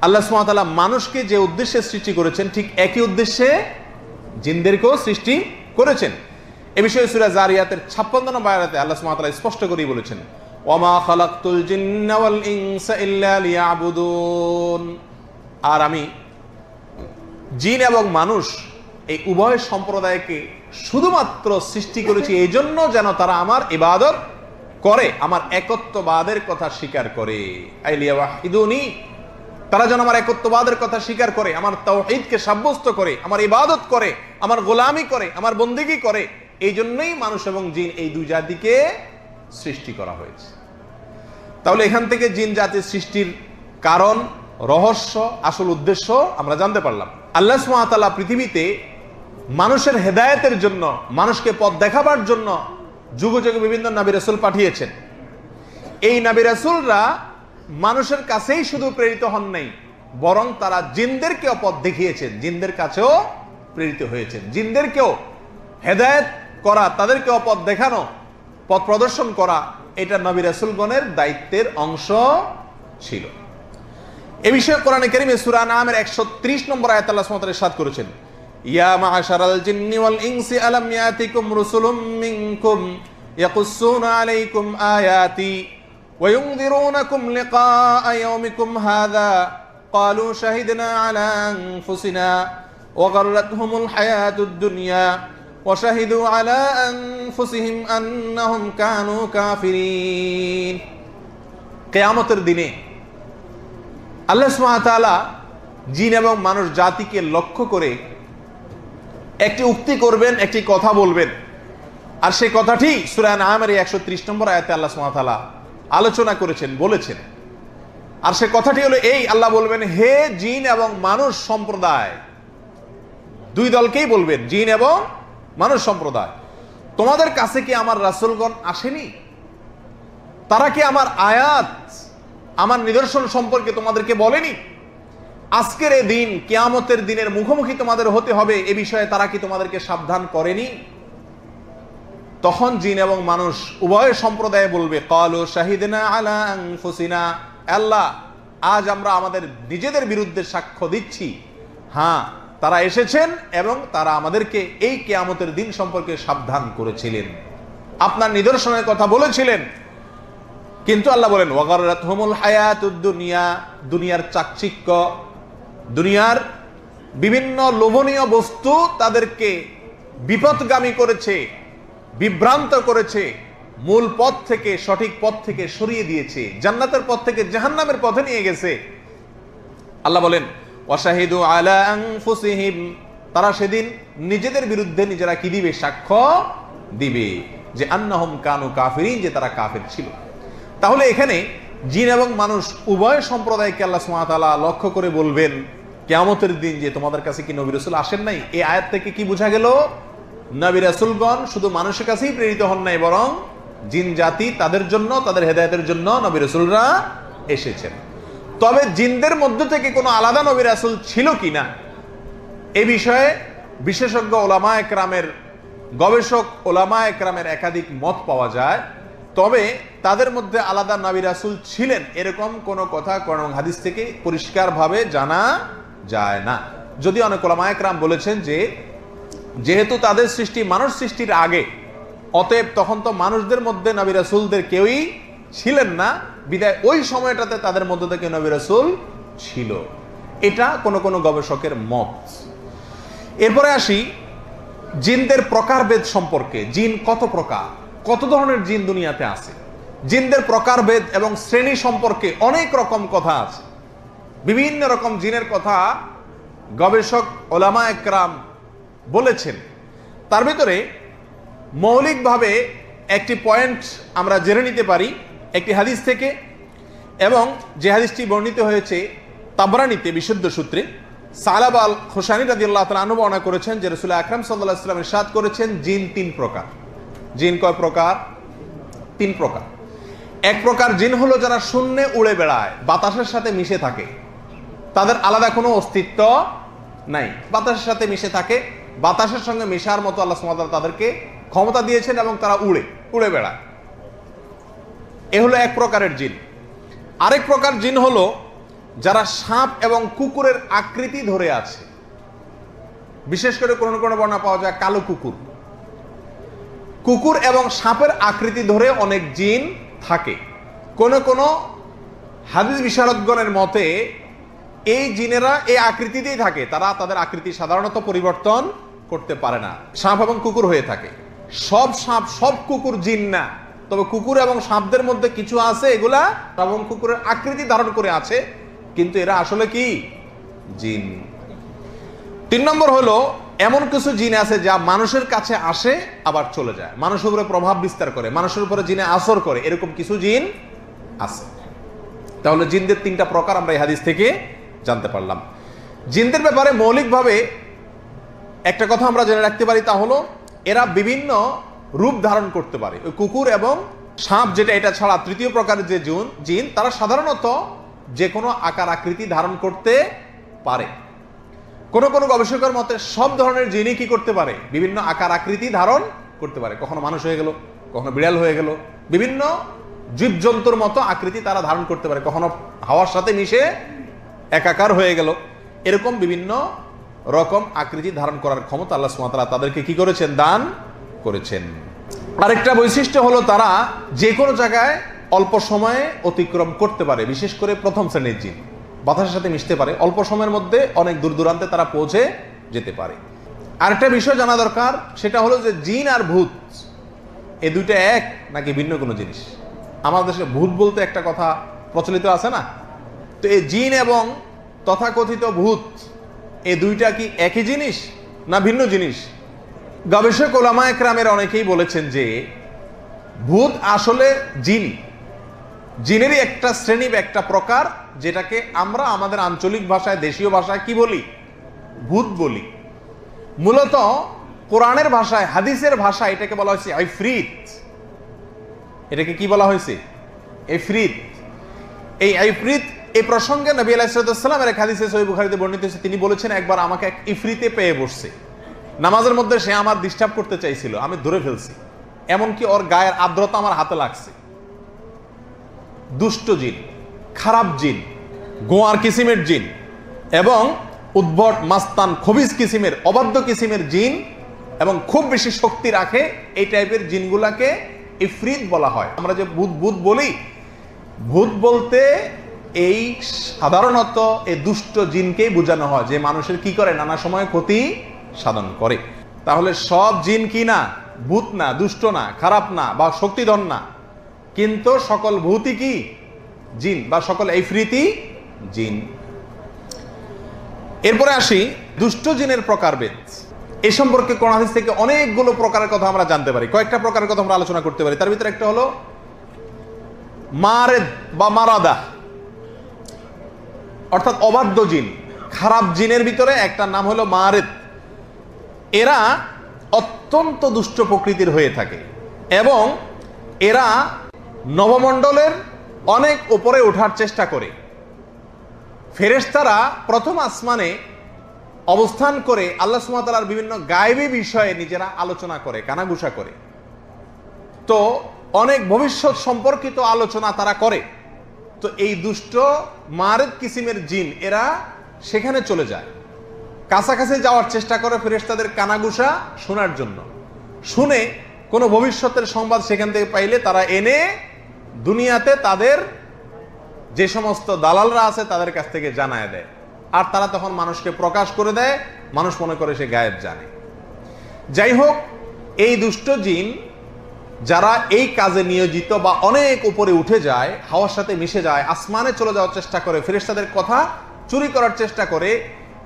আল্লাহ সুবহানাহু ওয়া তাআলা মানুষকে যে উদ্দেশ্যে সৃষ্টি করেছেন ঠিক একই উদ্দেশ্যে জিনদেরকেও সৃষ্টি করেছেন। এ বিষয়ে সূরা জারিয়াতের 56 নম্বর আয়াতে আল্লাহ সুবহানাহু ওয়া তাআলা স্পষ্ট করেই বলেছেন, ওয়ামা খালাকতুল জিন্না ওয়াল ইনসা ইল্লা লিয়াবুদুন। আর আমি জিন এবং মানুষ এই উভয় সম্প্রদায়কে শুধুমাত্র সৃষ্টি করেছি এই জন্য যেন তারা আমার ইবাদত করে, আমার একত্ববাদের কথা স্বীকার করে। আইলিয়াওয়াহিদুনি, তারা যেন আমার একত্ববাদের কথা স্বীকার করে, আমার তাওহীদকে সাব্যস্ত করে, আমার ইবাদত করে, আমার গোলামি করে, আমার বন্দেগী করে। এই জন্যই মানুষ এবং জিন এই দুই জাতিকে সৃষ্টি করা হয়েছে। তাহলে এখান থেকে জিন জাতির সৃষ্টির কারণ, রহস্য, আসল উদ্দেশ্য আমরা জানতে পারলাম। আল্লাহ সুবহানাহু ওয়া তাআলা পৃথিবীতে মানুষের হেদায়েতের জন্য, মানুষকে পথ দেখাবার জন্য যুগে যুগে বিভিন্ন নবী রাসূল পাঠিয়েছেন। এই নবী রাসূলরা মানুষের কাছেই শুধু প্রেরিত হন নাই, বরং তারা জিনদেরকেও পথ দেখিয়েছেন, জিনদের কাছেও প্রেরিত হয়েছেন। জিনদেরকেও হেদায়েত করা, তাদেরকেও পথ দেখানো, পথ প্রদর্শন করা, এটা নবী রাসূলগণের দায়িত্বের অংশ ছিল। এ বিষয়ে কোরআনে কারীমে সূরা আনআমের 130 নম্বর আয়াতে আল্লাহ সুবহানাহু ওয়া তাআলা ইরশাদ করেছেন, ইয়া মা'আশারাল জিন্নি ওয়াল ইনসি আলাম ইয়াতিকুম রুসুলুম মিনকুম ইয়াকুসসুনা আলাইকুম আয়াতি ওয়া ইউনযিরুনাকুম লিকাআ ইয়াওমিকুম হাযা ক্বালু শাহিদনা আলা আনফুসিনা ওয়া গাররাতহুমুল হায়াতুদ দুনিয়া ওয়া শাহিদু আলা আনফুসিহিম আন্নাহুম কানু কাফিরিন। কিয়ামতের দিনে আল্লাহ সুবহানাহু ওয়া তাআলা জিন এবং মানুষ জাতিকে লক্ষ্য করে একটি উক্তি করবেন, একটি কথা বলবেন। আর সেই কথাটি সূরা আনআমের 130 নম্বর আয়াতে আল্লাহ সুবহানাহু ওয়া তাআলা আলোচনা করেছেন, বলেছেন। আর সেই কথাটি হলো এই, আল্লাহ বলবেন, হে জিন এবং মানুষ সম্প্রদায়, দুই দলকেই বলবেন, জিন এবং মানুষ সম্প্রদায়, তোমাদের কাছে কি আমার রাসূলগণ আসেনি? তারা কি আমার আয়াত, আমার নিদর্শন সম্পর্কে তোমাদেরকে বলেনি? আজকের এই দিন, কিয়ামতের দিনের মুখোমুখি তোমাদের হতে হবে, এ বিষয়ে তারা কি তোমাদেরকে সাবধান করেনি? তখন জিন এবং মানুষ উভয় সম্প্রদায় বলবে, ক্বালু শাহিদনা আলা আনফুসিনা, আল্লাহ, আজ আমরা আমাদের নিজেদের বিরুদ্ধে সাক্ষ্য দিচ্ছি। হ্যাঁ, তারা এসেছেন এবং তারা আমাদেরকে এই কিয়ামতের দিন সম্পর্কে সাবধান করেছিলেন, আপনার নিদর্শনের কথা বলেছিলেন। কিন্তু আল্লাহ বলেন, ওয়া গাররাতহুমুল হায়াতুদ দুনিয়া, দুনিয়ার চাকচিক্য, দুনিয়ার বিভিন্ন লোভনীয় বস্তু তাদেরকে বিপথগামী করেছে, বিভ্রান্ত করেছে, মূল পথ থেকে, সঠিক পথ থেকে সরিয়ে দিয়েছে, জান্নাতের পথ থেকে জাহান্নামের পথে নিয়ে গেছে। আল্লাহ বলেন, ওয়াশাহিদু আলা আনফুসিহিম, তারা সেদিন নিজেদের বিরুদ্ধে নিজেরা কি দিবে? সাক্ষ্য দিবে যে আন্নাহুম কানু কাফিরিন, যে তারা কাফের ছিল। তাহলে এখানে জিন এবং মানুষ উভয় সম্প্রদায়কে আল্লাহ সুবহানাহু ওয়া তাআলা লক্ষ্য করে বলবেন কিয়ামতের দিন যে তোমাদের কাছে কি নবী রাসূল আসেন নাই? এই আয়াত থেকে কি বোঝা গেল? নবী রাসূলগণ শুধু মানুষের কাছেই প্রেরিত হন নাই, বরং জিন জাতি, তাদের জন্য, তাদের হেদায়েতের জন্য নবী রাসূলরা এসেছেন। তবে জিনদের মধ্য থেকে কোনো আলাদা নবী রাসূল ছিল কিনা এ বিষয়ে বিশেষজ্ঞ ওলামা একরামের, গবেষক ওলামা একরামের একাধিক মত পাওয়া যায়, তবে তাদের মধ্যে আলাদা নবী রাসূল ছিলেন এরকম কোনো কথা কোরআন হাদিস থেকে পরিষ্কারভাবে জানা যায় না। যদি অনেক ওলামা একরাম বলেছেন যে যেহেতু তাদের সৃষ্টি মানুষ সৃষ্টির আগে, অতএব তখন তো মানুষদের মধ্যে নবী রাসূলদের কেউই ছিলেন না, বিদায় ওই সময়টাতে তাদের মধ্য থেকে নবী রাসূল ছিল। এটা কোন কোন গবেষকের মত। এরপরে আসি জিনদের প্রকারভেদ সম্পর্কে। জিন কত প্রকার, কত ধরনের জিন দুনিয়াতে আছে, জিনদের প্রকারভেদ এবং শ্রেণী সম্পর্কে অনেক রকম কথা আছে। বিভিন্ন রকম জিনের কথা গবেষক ওলামা একরাম বলেছেন। তার ভিতরে মৌলিকভাবে একটি পয়েন্ট আমরা জেনে নিতে পারি একটি হাদিস থেকে, এবং যে হাদিসটি বর্ণিত হয়েছে তাবরানীতে বিশুদ্ধ সূত্রে। সালাব আল খুশানি রাদিয়াল্লাহু তাআলা আনহু বর্ণনা করেছেন যে রাসূল আকরাম সাল্লাল্লাহু আলাইহি ওয়াসাল্লাম ইরশাদ করেছেন, জিন তিন প্রকার। জিন কয় প্রকার? তিন প্রকার। এক প্রকার জিন হলো যারা শূন্যে উড়ে বেড়ায়, বাতাসের সাথে মিশে থাকে, তাদের আলাদা কোনো অস্তিত্ব নাই, বাতাসের সাথে মিশে থাকে, বাতাসের সঙ্গে মেশার মতো আল্লাহ সুবহানাহু ওয়া তাআলা তাদেরকে ক্ষমতা দিয়েছেন এবং তারা উড়ে বেড়ায়। এ হলো এক প্রকারের জিন। আরেক প্রকার জিন হলো যারা সাপ এবং কুকুরের আকৃতি ধরে আছে। বিশেষ করে কোন কোন বর্ণনা পাওয়া যায় কালো কুকুর। কুকুর এবং সাপের আকৃতি ধরে অনেক জিন থাকে। কোন কোন হাদিস বিশারদগণের মতে এই জিনেরা এই আকৃতিতেই থাকে, তারা তাদের আকৃতি সাধারণত পরিবর্তন করতে পারে না, সাপ এবং কুকুর হয়ে থাকে। সব সাপ সব কুকুর জিন না, তবে কুকুর এবং সাপদের মধ্যে কিছু আছে এগুলা এবং কুকুরের আকৃতি ধারণ করে আছে, কিন্তু এরা আসলে কি? জিন। তিন নম্বর হলো এমন কিছু জিন আছে যা মানুষের কাছে আসে আবার চলে যায়, মানুষের উপরে প্রভাব বিস্তার করে, মানুষের উপরে জিনে আসর করে, এরকম কিছু জিন আছে। তাহলে জিনদের তিনটা প্রকার আমরা এই হাদিস থেকে জানতে পারলাম। জিনদের ব্যাপারে মৌলিকভাবে একটা কথা আমরা জেনে রাখতে পারি, তা হলো এরা বিভিন্ন রূপ ধারণ করতে পারে। ওই কুকুর এবং সাপ যেটা, এটা ছাড়া তৃতীয় প্রকারের যে জিন, তারা সাধারণত যে কোনো আকার আকৃতি ধারণ করতে পারে। কোন কোন গবেষকের মতে সব ধরনের জিনই কি করতে পারে? বিভিন্ন আকার আকৃতি ধারণ করতে পারে। কখনো মানুষ হয়ে গেল, কখনো বিড়াল হয়ে গেল, বিভিন্ন জীবজন্তুর মতো আকৃতি তারা ধারণ করতে পারে, কখনো হাওয়ার সাথে মিশে একাকার হয়ে গেল। এরকম বিভিন্ন রকম আকৃতি ধারণ করার ক্ষমতা আল্লাহ সুবহানাহু ওয়া তাআলা তাদেরকে কি করেছেন? দান করেছেন। আরেকটা বৈশিষ্ট্য হলো তারা যে কোনো জায়গায় অল্প সময়ে অতিক্রম করতে পারে। বিশেষ করে প্রথম শ্রেণীর জিন বাতাসের সাথে মিশতে পারে, অল্প সময়ের মধ্যে অনেক দূর দূরান্তে তারা পৌঁছে যেতে পারে। আরেকটা বিষয় জানা দরকার, সেটা হলো যে জিন আর ভূত এই দুইটা এক নাকি ভিন্ন কোনো জিনিস? আমাদের দেশে ভূত বলতে একটা কথা প্রচলিত আছে না? তো এই জিন এবং তথাকথিত ভূত এই দুইটা কি একই জিনিস না ভিন্ন জিনিস? গবেষক ওলামা একরামের অনেকেই বলেছেন যে ভূত আসলে জিন, জিনেরই একটা শ্রেণী বা একটা প্রকার, যেটাকে আমরা আমাদের আঞ্চলিক ভাষায়, দেশীয় ভাষায় কি বলি? ভূত বলি। মূলত কোরআনের ভাষায়, হাদিসের ভাষায় এটাকে বলা হয়েছে ইফরিত। এটাকে কি বলা হয়েছে? ইফরিত। এই ইফরিত, এই প্রসঙ্গে নবী আলাইহিস সালামের এক হাদিসে সহিহ বুখারীতে বর্ণিত হয়েছে, তিনি বলেছেন একবার আমাকে এক ইফরিতে পেয়ে বসছে নামাজের মধ্যে, সে আমার ডিস্টার্ব করতে চাইছিল, আমি ধরে ফেলছি, এমনকি ওর গায়ের আর্দ্রতা আমার হাতে লাগছে। দুষ্ট জিন, খারাপ জিন, গোয়ার কিসিমের জিন এবং উদ্ভট মাস্তান খবিজ কিসিমের, অবাধ্য কিসিমের জিন এবং খুব বেশি শক্তি রাখে, এই টাইপের জিনগুলাকে ইফরিত বলা হয়। আমরা যে ভূত ভূত বলি, ভূত বলতে এই সাধারণত এই দুষ্ট জিনকেই বোঝানো হয়, যে মানুষের কি করে? নানা সময় ক্ষতি সাধন করে। তাহলে সব জিন কি না? ভূত না, দুষ্ট না, খারাপ না বা শক্তিধর না, কিন্তু সকল ভূতই কি? জিন, বা সকল ইফরিতি জিন। এরপরে আসি দুষ্ট জিনের প্রকারভেদ। এই সম্পর্কে কোরআন হাদিস থেকে অনেকগুলো প্রকারের কথা আমরা জানতে পারি। কয়েকটা প্রকারের কথা আমরা আলোচনা করতে পারি। তার ভিতরে একটা হলো মারেদ বা মারাদা, অর্থাৎ অবাধ্য জিন। খারাপ জিনের ভিতরে একটা নাম হলো মারেদ। এরা অত্যন্ত দুষ্ট প্রকৃতির হয়ে থাকে এবং এরা নবমণ্ডলের অনেক উপরে ওঠার চেষ্টা করে। ফেরেশতারা প্রথম আসমানে অবস্থান করে আল্লাহ সুবহানাহু ওয়া তাআলার বিভিন্ন গায়েবী বিষয়ে নিজেরা আলোচনা করে, কানাঘুষা করে। তো অনেক ভবিষ্যৎ সম্পর্কিত আলোচনা তারা করে। তো এই দুষ্ট মারেদ কিসিমের জিন এরা সেখানে চলে যায়, কাছাকাছি যাওয়ার চেষ্টা করে ফেরেশতাদের কানাঘুষা শোনার জন্য। শুনে কোনো ভবিষ্যতের সংবাদ সেখান থেকে পাইলে তারা এনে দুনিয়াতে তাদের যে সমস্ত দালালরা আছে তাদের কাছ থেকে জানায় দেয়, আর তারা তখন মানুষকে প্রকাশ করে দেয়, মানুষ মনে করে সে গায়েব জানে। যাই হোক, এই দুষ্ট জিন যারা এই কাজে নিয়োজিত বা অনেক উপরে উঠে যায়, হাওয়ার সাথে মিশে যায়, আসমানে চলে যাওয়ার চেষ্টা করে, ফেরেশতাদের কথা চুরি করার চেষ্টা করে,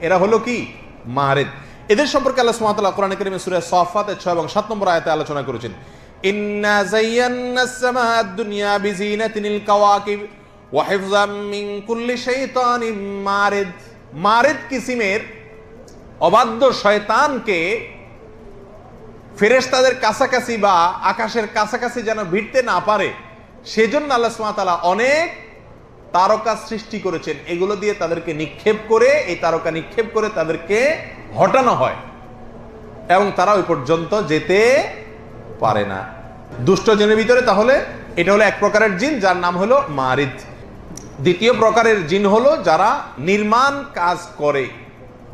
এরা হলো কি মারেদ। এদের সম্পর্কে আল্লাহ সুবহানাহু ওয়া তাআলা কোরআনে কারীমে সূরা সাফফাতের 6 এবং 7 নম্বর আয়াতে আলোচনা করেছেন। ইন্না যায়্যানাস সামাআদ দুনিয়া বিজিনাতিল কাওয়াকিব ওয়া হিফযাম মিন কুল্লি শাইতানিন মারিদ। মারিদ কিসিমের অবাধ্য শয়তানকে ফেরেশতাদের কাছাকাছি বা আকাশের কাছাকাছি যেন ভিড়তে না পারে সেজন্য আল্লাহ সুবহানাহু ওয়া তাআলা অনেক তারকা সৃষ্টি করেছেন। এগুলো দিয়ে তাদেরকে নিক্ষেপ করে, এই তারকা নিক্ষেপ করে তাদেরকে হটানো হয় এবং তারা ওই পর্যন্ত যেতে পারে না। দুষ্ট জিনের ভিতরে তাহলে এটা হলো এক প্রকারের জিন যার নাম হলো মারিদ। দ্বিতীয় প্রকারের জিন হলো যারা নির্মাণ কাজ করে,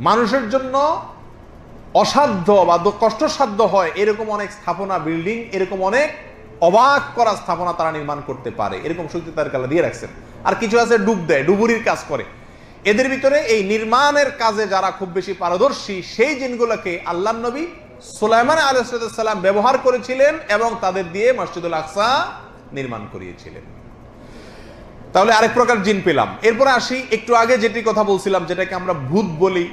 মানুষের জন্য অসাধ্য বা কষ্টসাধ্য হয় এরকম অনেক স্থাপনা, বিল্ডিং, এরকম অনেক অবাক করা স্থাপনা তারা নির্মাণ করতে পারে, এরকম শক্তি তার কালা দিয়ে রাখছেন। আর কিছু আছে ডুব দেয়, ডুবুরির কাজ করে। এদের ভিতরে এই নির্মাণের কাজে যারা খুব বেশি পারদর্শী সেই জিনগুলোকে আল্লাহর নবী সুলাইমান আলাইহিস সালাম ব্যবহার করেছিলেন এবং তাদের দিয়ে মসজিদুল আকসা নির্মাণ করিয়েছিলেন। তাহলে আরেক প্রকার জিন পেলাম। এরপরে আসি, একটু আগে যেটি কথা বলছিলাম, যেটাকে আমরা ভূত বলি।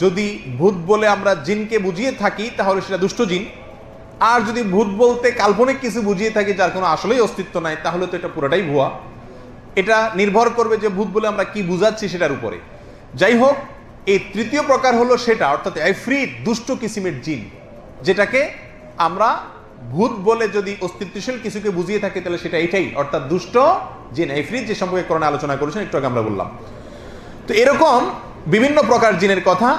যদি ভূত বলে আমরা জিনকে বুঝিয়ে থাকি তাহলে সেটা দুষ্ট জিন, আর যদি ভূত বলতে কাল্পনিক কিছু বুঝিয়ে থাকি যার কোনো আসলেই অস্তিত্ব নাই তাহলে তো এটা পুরোটাই ভুয়া। এটা নির্ভর করবে যে ভূত বলে আমরা কি বুঝাচ্ছি সেটার উপরে। যাই হোক, এই তৃতীয় প্রকার হলো সেটা, অর্থাৎ ইফরিত, দুষ্ট কিসিমের জিন, যেটাকে আমরা ভূত বলে যদি অস্তিত্বশীল কিছুকে বুঝিয়ে থাকি তাহলে সেটা এটাই, অর্থাৎ দুষ্ট জিন ইফরিত, যে সম্পর্কে কোরআনে আলোচনা করেছেন একটু আগে আমরা বললাম। তো এরকম বিভিন্ন প্রকার জিনের কথা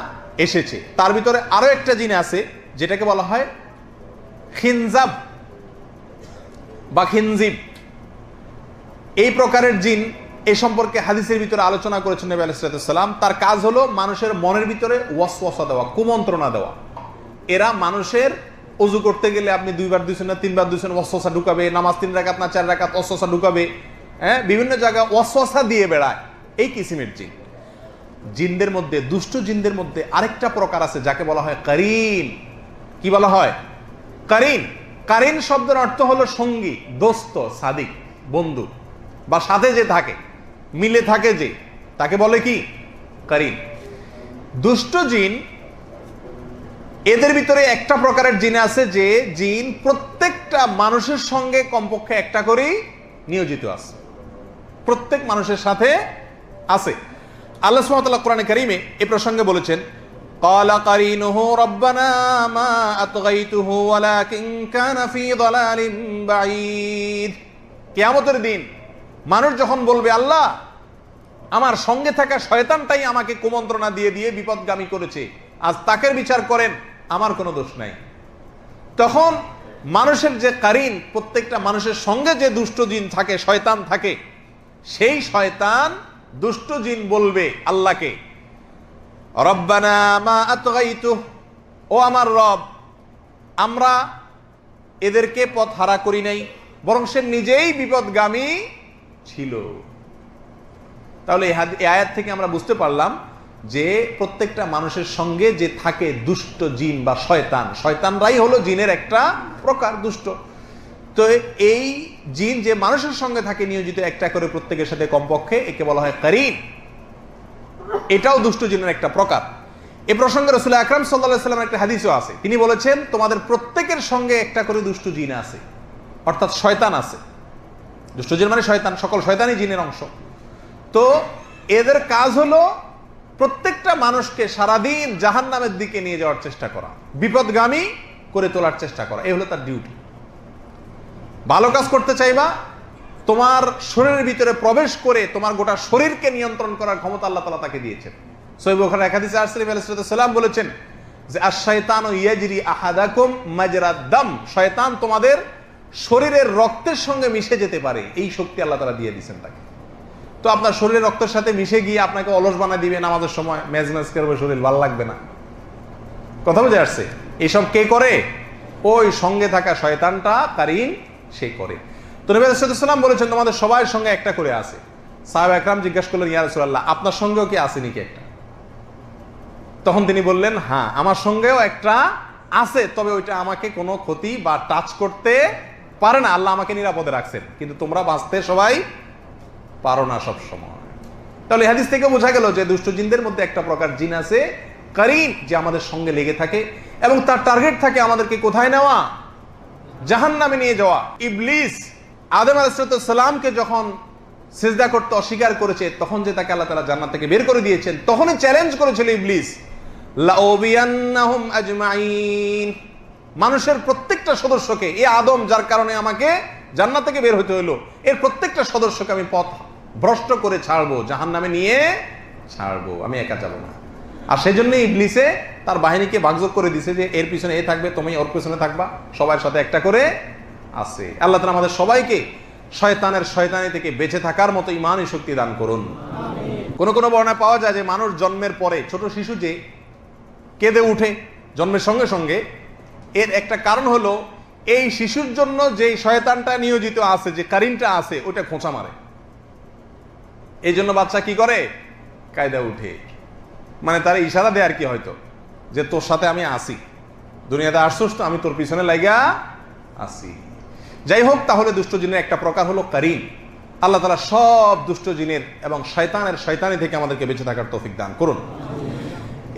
এসেছে। তার ভিতরে আরো একটা জিন আছে যেটাকে বলা হয় খিনজাব বা খিনজিব। এই প্রকারের জিন এ সম্পর্কে হাদিসের ভিতরে আলোচনা করেছেন নবী আলাইহিস সালাম। তার কাজ হলো মানুষের মনের ভিতরে ওয়াসওয়াসা দেওয়া, কুমন্ত্রণা দেওয়া। এরা মানুষের ওযু করতে গেলে আপনি 2 বার দুইছেন না 3 বার দুইছেন ওয়াসওয়াসা ঢুকাবে, নামাজ 3 রাকাত না 4 রাকাত ওয়াসওয়াসা ঢুকাবে, বিভিন্ন জায়গায় ওয়াসওয়াসা দিয়ে বেড়ায়। এই কিসিমের জিন। জিনদের মধ্যে, দুষ্ট জিনদের মধ্যে আরেকটা প্রকার আছে যাকে বলা হয় কারিন। কি বলা হয়? কারিন। কারিন শব্দের অর্থ হলো সঙ্গী, দোস্ত, সাদিক, বন্ধু, বা সাথে যে থাকে, মিলে থাকে যে, তাকে বলে কি কারিন। দুষ্ট জিন, এদের ভিতরে একটা প্রকারের জিন আছে যে জিন প্রত্যেকটা মানুষের সঙ্গে কমপক্ষে একটা করেই নিয়োজিত আছে, প্রত্যেক মানুষের সাথে আছে। আল্লাহ সুবহানাহু ওয়া তাআলা কোরআনে কারীমে এই প্রসঙ্গে বলেছেন, ক্বালা কারিনুহু রাব্বানা মা আতগাইতুহু ওয়ালাকিন কানা ফি যালালিন বাঈদ। কিয়ামতের দিন মানুষ যখন বলবে, আল্লাহ আমার সঙ্গে থাকা শয়তানটাই আমাকে কুমন্ত্রণা দিয়ে দিয়ে বিপদগামী করেছে, আজ তাকে বিচার করেন, আমার কোনো দোষ নাই। তখন মানুষের যে কারিন, প্রত্যেকটা মানুষের সঙ্গে যে দুষ্ট জিন থাকে, শয়তান থাকে, সেই শয়তান দুষ্ট জিন বলবে আল্লাহকে, রব্বানা মা আতগাইতুহু, ও আমার রব, আমরা এদেরকে পথ হারা করি নাই, বরং সে নিজেই বিপদগামী ছিল। তাহলে এই আয়াত থেকে আমরা বুঝতে পারলাম যে প্রত্যেকটা মানুষের সঙ্গে যে থাকে দুষ্ট জিন বা শয়তান, শয়তানরাই হলো জিনের একটা প্রকার, দুষ্ট। তো এই জিন যে মানুষের সঙ্গে থাকে নিয়োজিত একটা করে প্রত্যেকের সাথে কমপক্ষে, একে বলা হয় কারিন। এটাও দুষ্ট জিনের একটা প্রকার। এ প্রসঙ্গে রাসূল আকরাম সাল্লাল্লাহু আলাইহি ওয়াসাল্লামের একটা হাদিসও আছে। তিনি বলেছেন, তোমাদের প্রত্যেকের সঙ্গে একটা করে দুষ্ট জিন আছে, অর্থাৎ শয়তান আছে। দুষ্ট জিন মানে শয়তান, সকল শয়তানই জিনের অংশ। তো এদের কাজ হলো প্রত্যেকটা মানুষকে সারাদিন জাহান্নামের দিকে নিয়ে যাওয়ার চেষ্টা করা, বিপদগামী করে তোলার চেষ্টা করা, এই হলো তার ডিউটি। ভালো কাজ করতে চাইবা, তোমার শরীরের ভিতরে প্রবেশ করে তোমার গোটা শরীরকে নিয়ন্ত্রণ করার ক্ষমতা আল্লাহ তাআলা তাকে দিয়েছেন। সহিহ বুখারীর এক হাদিসে আসছে নবী আলাইহিস সালাম বলেছেন যে আশ-শায়তানু ইয়াজরি আহাদাকুম মাজরাদ দাম, শয়তান তোমাদের শরীরের রক্তের সঙ্গে মিশে যেতে পারে, এই শক্তি আল্লাহ তাআলা দিয়ে দিয়েছেন তাকে। তো আপনার শরীরের রক্তের সাথে মিশে গিয়ে আপনাকে অলস বানায় দিবে, নামাজের সময় মেজ মেজ করবে, শরীর ভালো লাগবে না। কথা বুঝে আসছে? এইসব কে করে? ওই সঙ্গে থাকা শয়তানটা, কারিন, সে করে। তো নবী আলাইহিস সালাম বলেছেন তোমাদের সবার সঙ্গে একটা করে আছে। সাহাবা একরাম জিজ্ঞাসা করলেন, ইয়া রাসূলুল্লাহ, আপনার সঙ্গেও কি আছে নাকি একটা? তখন তিনি বললেন, হ্যাঁ আমার সঙ্গেও একটা আছে, তবে ওইটা আমাকে কোনো ক্ষতি বা টাচ করতে পারে না, আল্লাহ আমাকে নিরাপদে রাখছেন, কিন্তু তোমরা বাঁচতে সবাই পারো না সব সময়। তাহলে হাদিস থেকে বোঝা গেল যে দুষ্ট জিনদের মধ্যে একটা প্রকার জিন আছে কারিন, যে আমাদের সঙ্গে লেগে থাকে এবং তার টার্গেট থাকে আমাদেরকে কোথায় নেওয়া? জাহান্নামে নিয়ে যাওয়া। ইবলিস আদম আলাইহিস সালামকে যখন সিজদা করতে অস্বীকার করেছে, তখন যে তাকে আল্লাহ তাআলা জান্নাত থেকে বের করে দিয়েছেন, তখনই চ্যালেঞ্জ করেছিল ইবলিস, লাউবিয়ান্নাহুম আজমাইন, মানুষের প্রত্যেকটা সদস্যকে, এই আদম যার কারণে আমাকে জান্নাত থেকে বের হতে হলো, এর প্রত্যেকটা সদস্যকে আমি পথ ভ্রষ্ট করে ছাড়বো, জাহান্নামে নিয়ে ছাড়বো, আমি একা যাব না। আর সেই জন্য ইবলিসে তার বাহিনীকে ভাগযোগ করে দিছে যে এর পিছনে এ থাকবে, তুমি ওর পিছনে থাকবা, সবার সাথে একটা করে আছে। আল্লাহ তাআলা আমাদের সবাইকে শয়তানের শয়তানি থেকে বেঁচে থাকার মতো ঈমানি শক্তি দান করুন। কোন কোন বর্ণনায় পাওয়া যায় যে মানুষ জন্মের পরে ছোট শিশু যে কেঁদে উঠে জন্মের সঙ্গে সঙ্গে, এর একটা কারণ হলো এই শিশুর জন্য যে শয়তানটা নিয়োজিত আছে, যে কারিনটা আছে, ওটা খোঁচা মারে। এই জন্য বাচ্চা কি করে? কায়দা উঠে, মানে তার ইশারা দেয় আর কি, হয়তো যে তোর সাথে আমি আসি, দুনিয়াতে আসছিস তো, আমি তোর পিছনে লাগা আসি। যাই হোক, তাহলে দুষ্ট জিনের একটা প্রকার হলো কারিন। আল্লাহ তাআলা সব দুষ্ট জিনের এবং শয়তানের শয়তানি থেকে আমাদেরকে বেঁচে থাকার তৌফিক দান করুন।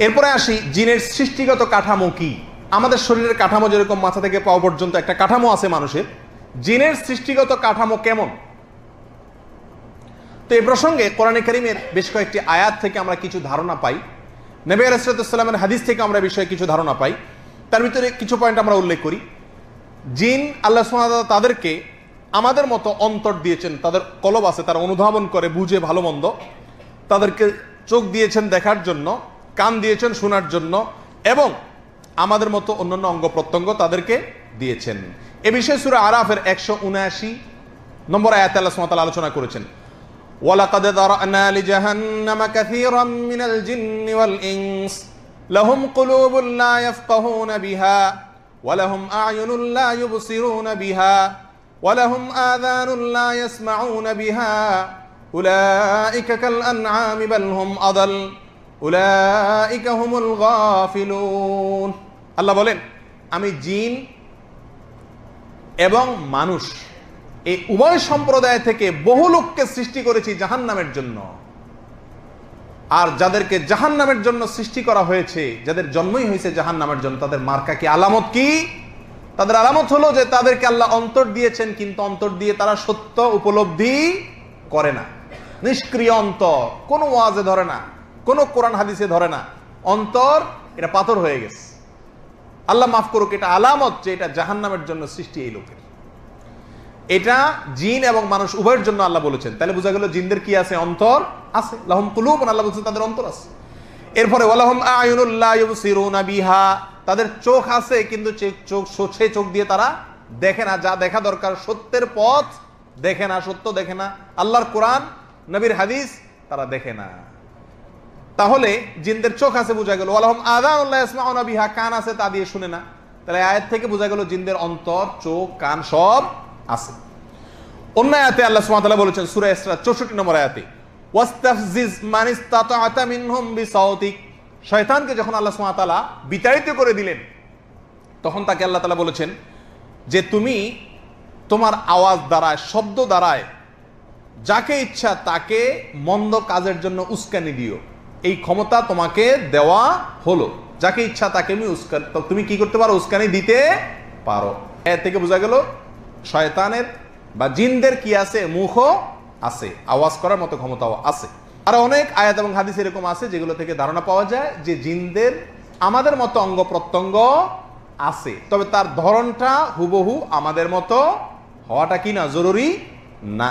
এরপরে আসি, জিনের সৃষ্টিগত কাঠামো কি? আমাদের শরীরের কাঠামো যেরকম মাথা থেকে পাও পর্যন্ত একটা কাঠামো আছে মানুষের, জিনের সৃষ্টিগত কাঠামো কেমন? তো এই প্রসঙ্গে কোরআনে কারীমের বেশ কয়েকটি আয়াত থেকে আমরা কিছু ধারণা পাই, নবী আলাইহিস সালামের হাদিস থেকে আমরা বিষয়ে কিছু ধারণা পাই। তার ভিতরে কিছু পয়েন্ট আমরা উল্লেখ করি। জিন, আল্লাহ সুবহানাহু ওয়া তাআলা তাদেরকে আমাদের মতো অন্তর দিয়েছেন, তাদের কলব আছে, তারা অনুধাবন করে, বুঝে ভালো মন্দ। তাদেরকে চোখ দিয়েছেন দেখার জন্য, কান দিয়েছেন শোনার জন্য, এবং আমাদের মতো অন্যান্য অঙ্গ প্রত্যঙ্গ তাদেরকে দিয়েছেন। এ বিষয়ে সূরা আরাফের 179 নম্বর আয়াতে আল্লাহ সুবহানাহু ওয়া তাআলা আলোচনা করেছেন, ওয়ালাকাদ যারানা লিজাহান্নামা কাসীরাম মিনাল জিন্নি ওয়াল ইনস লাহুম কুলুবুন লা ইয়াফকাহুনা বিহা ওয়া লাহুম আ'য়ুনুন লা ইউবসিরুনা বিহা ওয়া লাহুম আযানুন লা ইয়াসমাউনা বিহা উলাইকা কাল আনআমি বাল হুম আদাল উলাইকা হুমুল গাফিলুন। আল্লাহ বলেন, আমি জিন এবং মানুষ এই উভয় সম্প্রদায় থেকে বহু লোককে সৃষ্টি করেছি জাহান্নামের জন্য। আর যাদেরকে জাহান্নামের জন্য সৃষ্টি করা হয়েছে, যাদের জন্মই হয়েছে জাহান্নামের জন্য, তাদের মার্কা কি, আলামত কি? তাদের আলামত হলো যে তাদেরকে আল্লাহ অন্তর দিয়েছেন, কিন্তু অন্তর দিয়ে তারা সত্য উপলব্ধি করে না। নিষ্ক্রিয় অন্তর, কোনো ওয়াজে ধরে না, কোনো কোরআন হাদিসে ধরে না, অন্তর এটা পাথর হয়ে গেছে। আল্লাহ মাফ করুক, এটা আলামত যে এটা জাহান্নামের জন্য সৃষ্টি এই লোকের। এটা জিন এবং মানুষ উভয়ের জন্য আল্লাহ বলেছেন। তাহলে বোঝা গেল জিনদের কি আছে? অন্তর আছে। লাহুম কুলুবুন, আল্লাহ বলছেন তাদের অন্তর আছে। এরপরে ওয়ালাহুম আ'য়ুনুন লা ইউবসিরুনা বিহা, তাদের চোখ আছে, কিন্তু সেই চোখ দিয়ে তারা দেখে না, যা দেখা দরকার সত্যের পথ দেখে না, সত্য দেখে না, আল্লাহর কোরআন নবীর হাদিস তারা দেখে না। তাহলে জিনদের চোখ আছে বোঝা গেল। ওয়ালাহুম আযানুন লা ইয়াসমাউনা বিহা, কান আছে, তা দিয়ে শুনে না। তাহলে আয়াত থেকে বোঝা গেল জিনদের অন্তর, চোখ, কান সব আছে। অন্য আয়াতে আল্লাহ সুবহানাহু ওয়া তাআলা বলেছেন সূরা ইসরা 64 নম্বর আয়াতে, ওয়াস্তাফজিজ মান ইসতাতা'তা মিনহুম বিসাউতিক, শয়তানকে যখন আল্লাহ সুবহানাহু ওয়া তাআলা বিতাড়িত করে দিলেন, তখন তাকে আল্লাহ তাআলা বলেছেন যে তুমি তোমার আওয়াজ দ্বারায়, শব্দ দ্বারায় যাকে ইচ্ছা তাকে মন্দ কাজের জন্য উস্কানি দিও, এই ক্ষমতা তোমাকে দেওয়া হলো। যাকে ইচ্ছা তাকে তুমি কি করতে পারো? উস্কানি দিতে পারো। এর থেকে বোঝা গেল শয়তানের বা জিনদের কি আছে? মুখও আছে, আওয়াজ করার মতো ক্ষমতাও আছে। আর অনেক আয়াত এবং হাদিস এরকম আছে যেগুলো থেকে ধারণা পাওয়া যায় যে জিনদের আমাদের মতো অঙ্গ প্রত্যঙ্গ আছে, তবে তার ধরনটা হুবহু আমাদের মতো হওয়াটা কি না জরুরি না।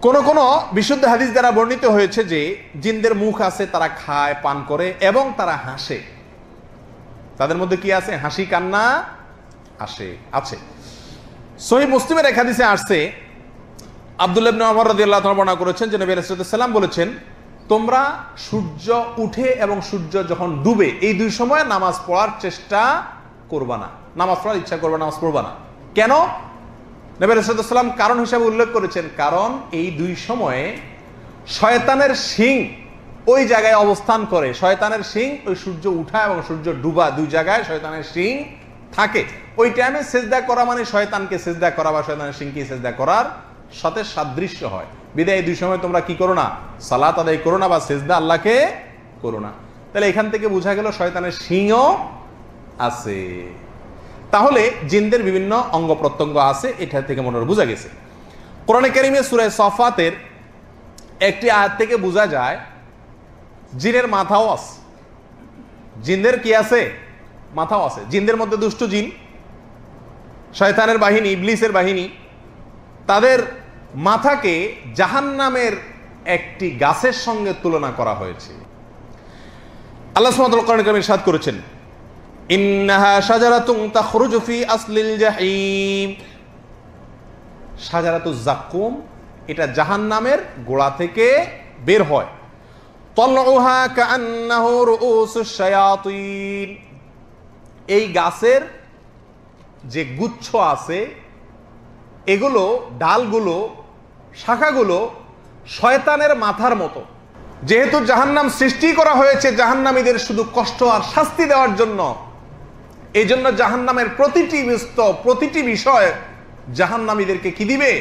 কোন কোন বিশুদ্ধ হাদিস দ্বারা বর্ণিত হয়েছে যে জিনদের মুখ আছে, তারা খায়, পান করে এবং তারা হাসে। তাদের মধ্যে কি আছে? হাসি, কান্না আছে। সহিহ মুসলিমের এক হাদিসে আসছে, আব্দুল্লাহ ইবনে ওমর রাদিয়াল্লাহু তাআলা বর্ণনা করেছেন যে নবী আলাইহিস সালাম বলেছেন, তোমরা সূর্য উঠে এবং সূর্য যখন ডুবে এই দুই সময় নামাজ পড়ার চেষ্টা করবা না, নামাজ পড়ার ইচ্ছা করবা, নামাজ পড়বা না। কেন? নবী আলাইহিস সালাম কারণ হিসাবে উল্লেখ করেছেন, কারণ এই দুই সময়ে শয়তানের শিং ওই জায়গায় অবস্থান করে। শয়তানের শিং ওই সূর্য উঠা এবং সূর্য ডুবা দুই জায়গায় শয়তানের শিং থাকে। ওই টাইমে সেজদা করা মানে শয়তানকে সেজদা করা বা শয়তানের শিংকে সেজদা করার সাথে সাদৃশ্য হয়। বিদায় দুই সময় তোমরা কি করো না? সালাত আদায় করো না বা সেজদা আল্লাহকে করো না। তাহলে এখান থেকে বোঝা গেল শয়তানের শিংও আছে। তাহলে জিনদের বিভিন্ন অঙ্গ প্রত্যঙ্গ আছে, এটা থেকে মনে বোঝা গেছে। কোরআনে কারীমে সূরা সাফাতের একটি আয়াত থেকে বোঝা যায় জিনের মাথাও আছে। জিনদের কি আছে? মাথাও আছে। জিনদের মধ্যে দুষ্ট জিন, শয়তানের বাহিনী, ইবলিসের বাহিনী, তাদের মাথাকে জাহান্নামের একটি গাছের সঙ্গে তুলনা করা হয়েছে। আল্লাহ সুবহানাহু ওয়া তাআলা কোরআনে কারীমে ইরশাদ করেছেন, ইন্নাহা শাজারাতুন তাখরুজু ফি আসলিল জাহিম। শাজারাতুজ যাক্কুম, এটা জাহান্নামের গোড়া থেকে বের হয়। তালউহা কাআন্নাহু রুউসুশ শায়াতিন। এই গাছের যে গুচ্ছ আছে, এগুলো, ডালগুলো, শাখাগুলো শয়তানের মাথার মতো। যেহেতু জাহান্নাম সৃষ্টি করা হয়েছে জাহান্নামীদের শুধু কষ্ট আর শাস্তি দেওয়ার জন্য, এই জন্য জাহান্নামের প্রতিটি প্রতিটি বিষয় জাহান্নামীদেরকে কি দিবে?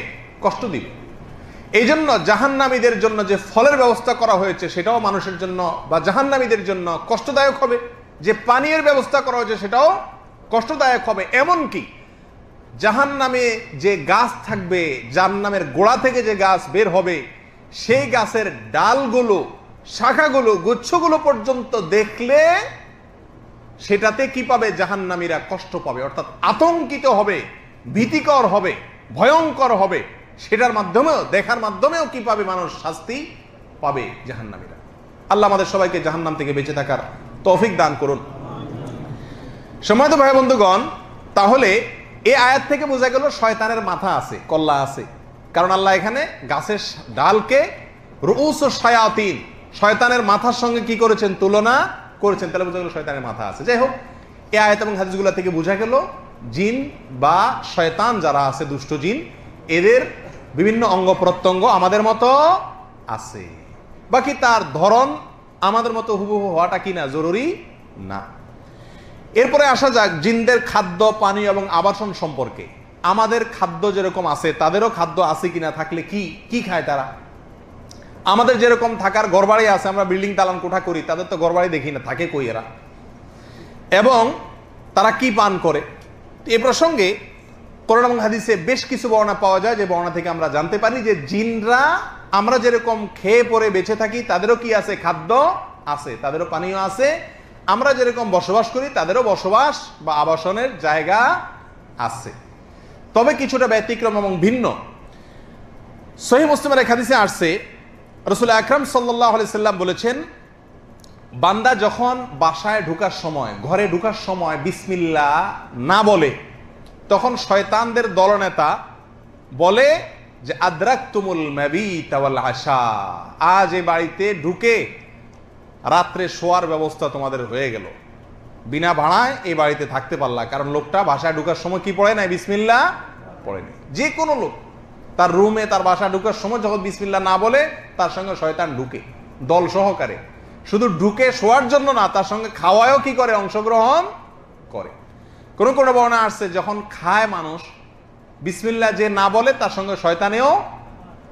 কষ্ট দিবে। এই জন্য জাহান্নামীদের জন্য যে ফলের ব্যবস্থা করা হয়েছে সেটাও মানুষের জন্য বা জাহান্নামীদের জন্য কষ্টদায়ক হবে। যে পানীয়ের ব্যবস্থা করা হয়েছে সেটাও কষ্টদায়ক হবে। এমনকি জাহান্নামে যে গাছ থাকবে, জাহান্নামের গোড়া থেকে যে গাছ বের হবে, সেই গাছের ডালগুলো, শাখাগুলো, গুচ্ছগুলো পর্যন্ত দেখলে সেটাতে কি পাবে? জাহান্নামীরা কষ্ট পাবে, অর্থাৎ আতঙ্কিত হবে, ভীতিকর হবে, ভয়ঙ্কর হবে। সেটার মাধ্যমেও, দেখার মাধ্যমেও কি পাবে? মানুষ শাস্তি পাবে জাহান্নামীরা। আল্লাহ আমাদের সবাইকে জাহান্নাম থেকে বেঁচে থাকার তৌফিক দান করুন। সম্মানিত ভাই বন্ধুগণ, তাহলে এই আয়াত থেকে বোঝা গেল শয়তানের মাথা আছে, কল্লা আছে। কারণ আল্লাহ এখানে গাছের ডালকে রুউসুশ শায়াতিন, শয়তানের মাথার সঙ্গে কি করেছেন? তুলনা করেছেন। তাহলে বোঝা গেল শয়তানের মাথা আছে। যাই হোক, এই আয়াত এবং হাদিসগুলো থেকে বোঝা গেল জিন বা শয়তান যারা আছে, দুষ্ট জিন, এদের বিভিন্ন অঙ্গ প্রত্যঙ্গ আমাদের মতো আছে। বাকি তার ধরন আমাদের মতো হুবহু হওয়াটা কি না জরুরি না। এরপরে আসা যাক জিনদের খাদ্য, পানীয় এবং আবাসন সম্পর্কে। আমাদের খাদ্য যেরকম আছে তাদেরও খাদ্য আছে কিনা, থাকলে কি কি খায় তারা? আমাদের যেরকম থাকার ঘরবাড়ি আছে, আমরা বিল্ডিং দালান কোঠা করি, তাদের তো ঘরবাড়ি দেখি না, থাকে কই এরা? এবং তারা কি পান করে? এই প্রসঙ্গে কোরআন এবং হাদিসে বেশ কিছু বর্ণনা পাওয়া যায়, যে বর্ণনা থেকে আমরা জানতে পারি যে জিনরা আমরা যেরকম খেয়ে পরে বেঁচে থাকি, তাদেরও কি আছে? খাদ্য আছে, তাদেরও পানীয় আছে। আমরা যেরকম বসবাস করি তাদেরও বসবাস বা আবাসনের জায়গা আছে, তবে কিছুটা ব্যতিক্রম এবং ভিন্ন। সহিহ মুসলিমের এক হাদিসে আসছে, রাসূল আকরাম সাল্লাল্লাহু আলাইহি সাল্লাম বলেছেন, বান্দা যখন বাসায় ঢোকার সময়, ঘরে ঢোকার সময় বিসমিল্লাহ না বলে, তখন শয়তানদের দলনেতা বলে যে আদরাকতুমুল মাবিতা ওয়াল আশা, আজ এই বাড়িতে ঢুকে রাত্রে শোয়ার ব্যবস্থা তোমাদের হয়ে গেল, বিনা ভাড়ায় এই বাড়িতে থাকতে পারলা। কারণ লোকটা বাসায় ঢোকার সময় কি পড়ে নাই? বিসমিল্লাহ পড়ে নাই। যে কোনো লোক তার রুমে, তার বাসা ঢোকার সময় যখন বিসমিল্লাহ না বলে, তার সঙ্গে শয়তান ঢুকে দল সহকারে। শুধু ঢুকে শোয়ার জন্য না, তার সঙ্গে খাওয়ায়ও কি করে? অংশগ্রহণ করে। কোন কোন বর্ণনা আসছে যখন খায় মানুষ, বিসমিল্লাহ যে না বলে তার সঙ্গে শয়তানেও